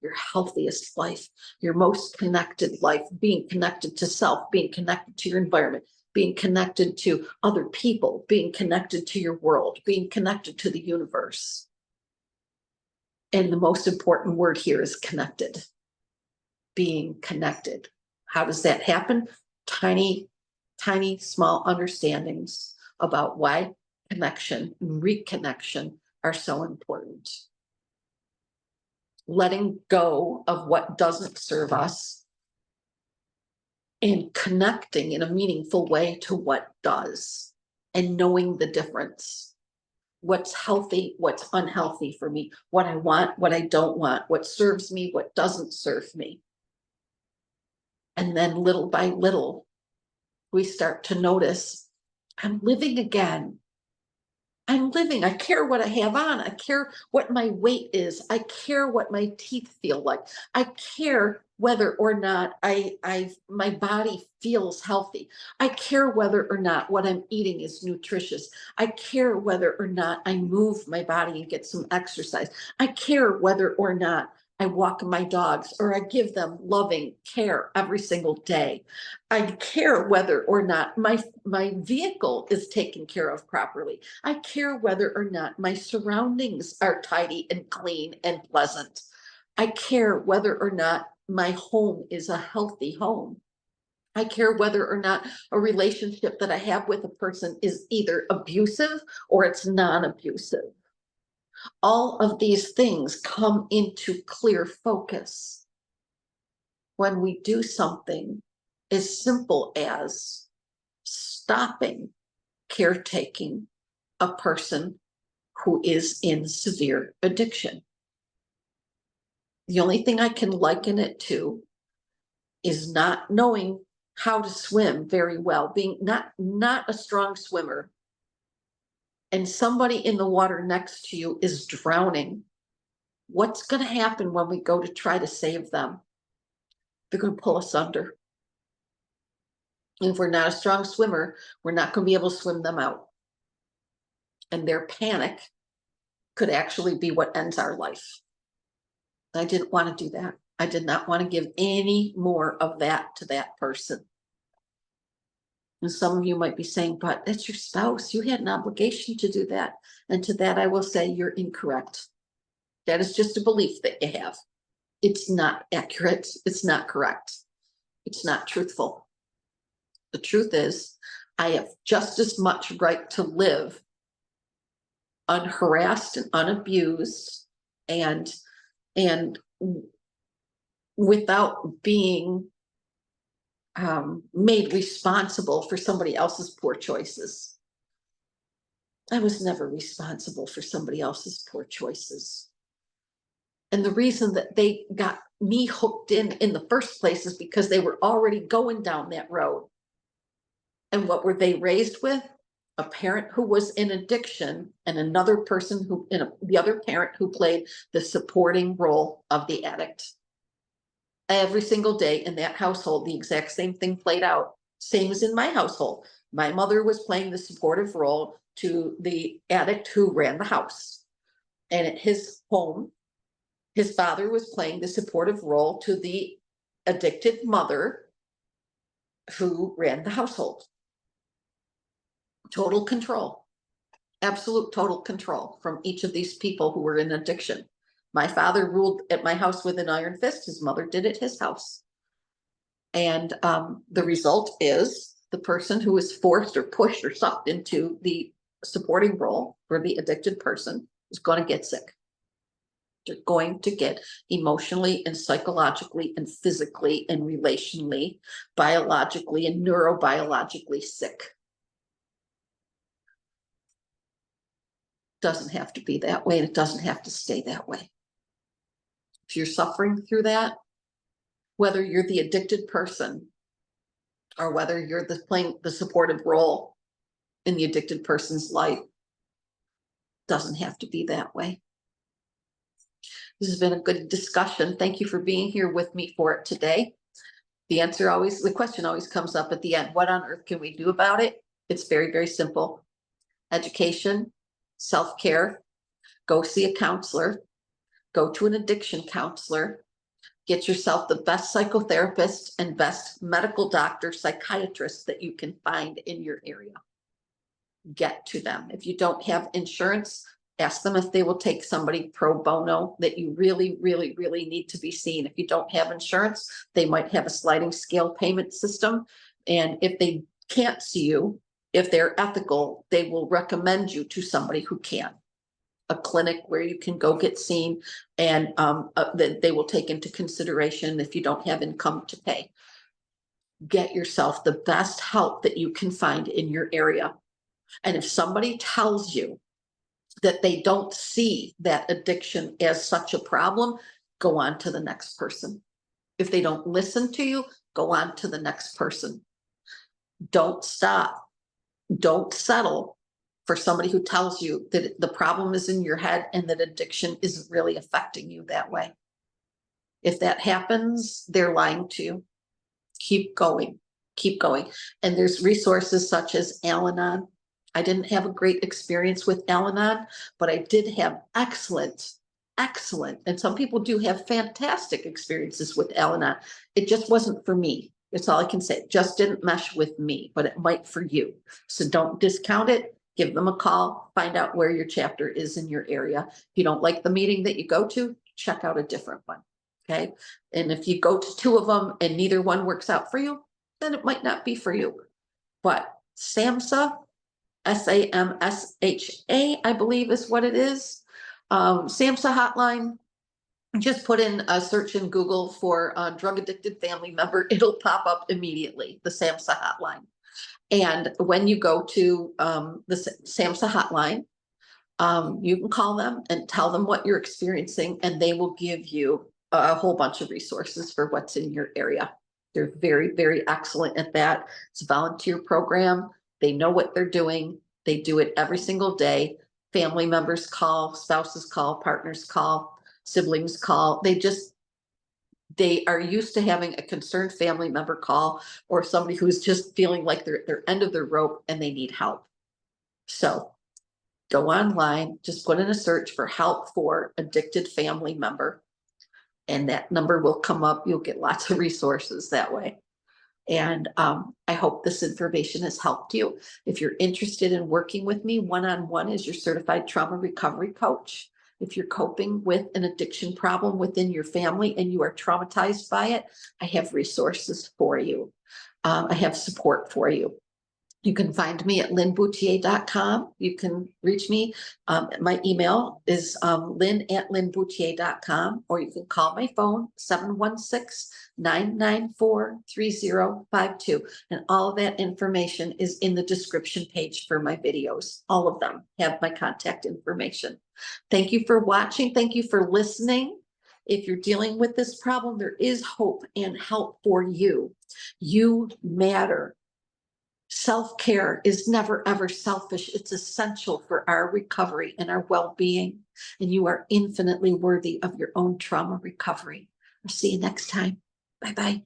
your healthiest life, your most connected life, being connected to self, being connected to your environment, being connected to other people, being connected to your world, being connected to the universe. And the most important word here is connected, being connected. How does that happen? Tiny, tiny, small understandings about why connection and reconnection are so important. Letting go of what doesn't serve us and connecting in a meaningful way to what does, and knowing the difference. What's healthy, what's unhealthy for me, what I want, what I don't want, what serves me, what doesn't serve me. And then little by little, we start to notice, I'm living again. I'm living. I care what I have on. I care what my weight is. I care what my teeth feel like. I care whether or not my body feels healthy. I care whether or not what I'm eating is nutritious. I care whether or not I move my body and get some exercise. I care whether or not I walk my dogs or I give them loving care every single day. I care whether or not my vehicle is taken care of properly. I care whether or not my surroundings are tidy and clean and pleasant. I care whether or not my home is a healthy home. I care whether or not a relationship that I have with a person is either abusive or it's non-abusive. All of these things come into clear focus when we do something as simple as stopping caretaking a person who is in severe addiction. The only thing I can liken it to is not knowing how to swim very well, being not a strong swimmer, and somebody in the water next to you is drowning. What's going to happen when we go to try to save them? They're going to pull us under. And if we're not a strong swimmer, we're not going to be able to swim them out. And their panic could actually be what ends our life. I didn't want to do that. I did not want to give any more of that to that person. And some of you might be saying, but that's your spouse. You had an obligation to do that. And to that, I will say, you're incorrect. That is just a belief that you have. It's not accurate. It's not correct. It's not truthful. The truth is, I have just as much right to live unharassed and unabused and without being made responsible for somebody else's poor choices. I was never responsible for somebody else's poor choices. And the reason that they got me hooked in the first place is because they were already going down that road. And what were they raised with? A parent who was in addiction and another person who, the other parent who played the supporting role of the addict. Every single day in that household, the exact same thing played out. Same as in my household. My mother was playing the supportive role to the addict who ran the house. And at his home, his father was playing the supportive role to the addicted mother who ran the household. Total control, absolute total control from each of these people who were in addiction. My father ruled at my house with an iron fist. His mother did at his house. And the result is the person who is forced or pushed or sucked into the supporting role for the addicted person is going to get sick. They're going to get emotionally and psychologically and physically and relationally, biologically and neurobiologically sick. Doesn't have to be that way, and it doesn't have to stay that way. If you're suffering through that, whether you're the addicted person or whether you're playing the supportive role in the addicted person's life, doesn't have to be that way. This has been a good discussion. Thank you for being here with me for it today. The question always comes up at the end, what on earth can we do about it? It's very, very simple. Education, self-care, go see a counselor, go to an addiction counselor, get yourself the best psychotherapist and best medical doctor, psychiatrist that you can find in your area. Get to them. If you don't have insurance, ask them if they will take somebody pro bono that you really, really, really need to be seen. If you don't have insurance, they might have a sliding scale payment system. And if they can't see you, if they're ethical, they will recommend you to somebody who can. A clinic where you can go get seen, and that they will take into consideration if you don't have income to pay. Get yourself the best help that you can find in your area. And if somebody tells you that they don't see that addiction as such a problem, go on to the next person. If they don't listen to you, go on to the next person. Don't stop. Don't settle for somebody who tells you that the problem is in your head and that addiction isn't really affecting you that way. If that happens, they're lying to you. Keep going, keep going. And there's resources such as Al-Anon. I didn't have a great experience with Al-Anon, but I did have excellent, and some people do have fantastic experiences with Al-Anon. It just wasn't for me. That's all I can say. It just didn't mesh with me, but it might for you. So don't discount it. Give them a call, find out where your chapter is in your area. If you don't like the meeting that you go to, check out a different one, okay? And if you go to 2 of them and neither one works out for you, then it might not be for you. But SAMHSA, SAMSHA, I believe is what it is. SAMHSA hotline, just put in a search in Google for drug addicted family member. It'll pop up immediately, the SAMHSA hotline. And when you go to the SAMHSA hotline, you can call them and tell them what you're experiencing, and they will give you a whole bunch of resources for what's in your area. They're very, very excellent at that. It's a volunteer program. They know what they're doing. They do it every single day. Family members call, spouses call, partners call, siblings call. They are used to having a concerned family member call, or somebody who's just feeling like they're at their end of their rope and they need help. So go online, just put in a search for help for addicted family member, and that number will come up. You'll get lots of resources that way. And I hope this information has helped you. If you're interested in working with me one-on-one as your certified trauma recovery coach, if you're coping with an addiction problem within your family and you are traumatized by it, I have resources for you. I have support for you. You can find me at linbouthillier.com. You can reach me. My email is lynn@linbouthillier.com, or you can call my phone, 716-994-3052. And all of that information is in the description page for my videos. All of them have my contact information. Thank you for watching. Thank you for listening. If you're dealing with this problem, there is hope and help for you. You matter. Self-care is never, ever selfish. It's essential for our recovery and our well-being. And you are infinitely worthy of your own trauma recovery. I'll see you next time. Bye-bye.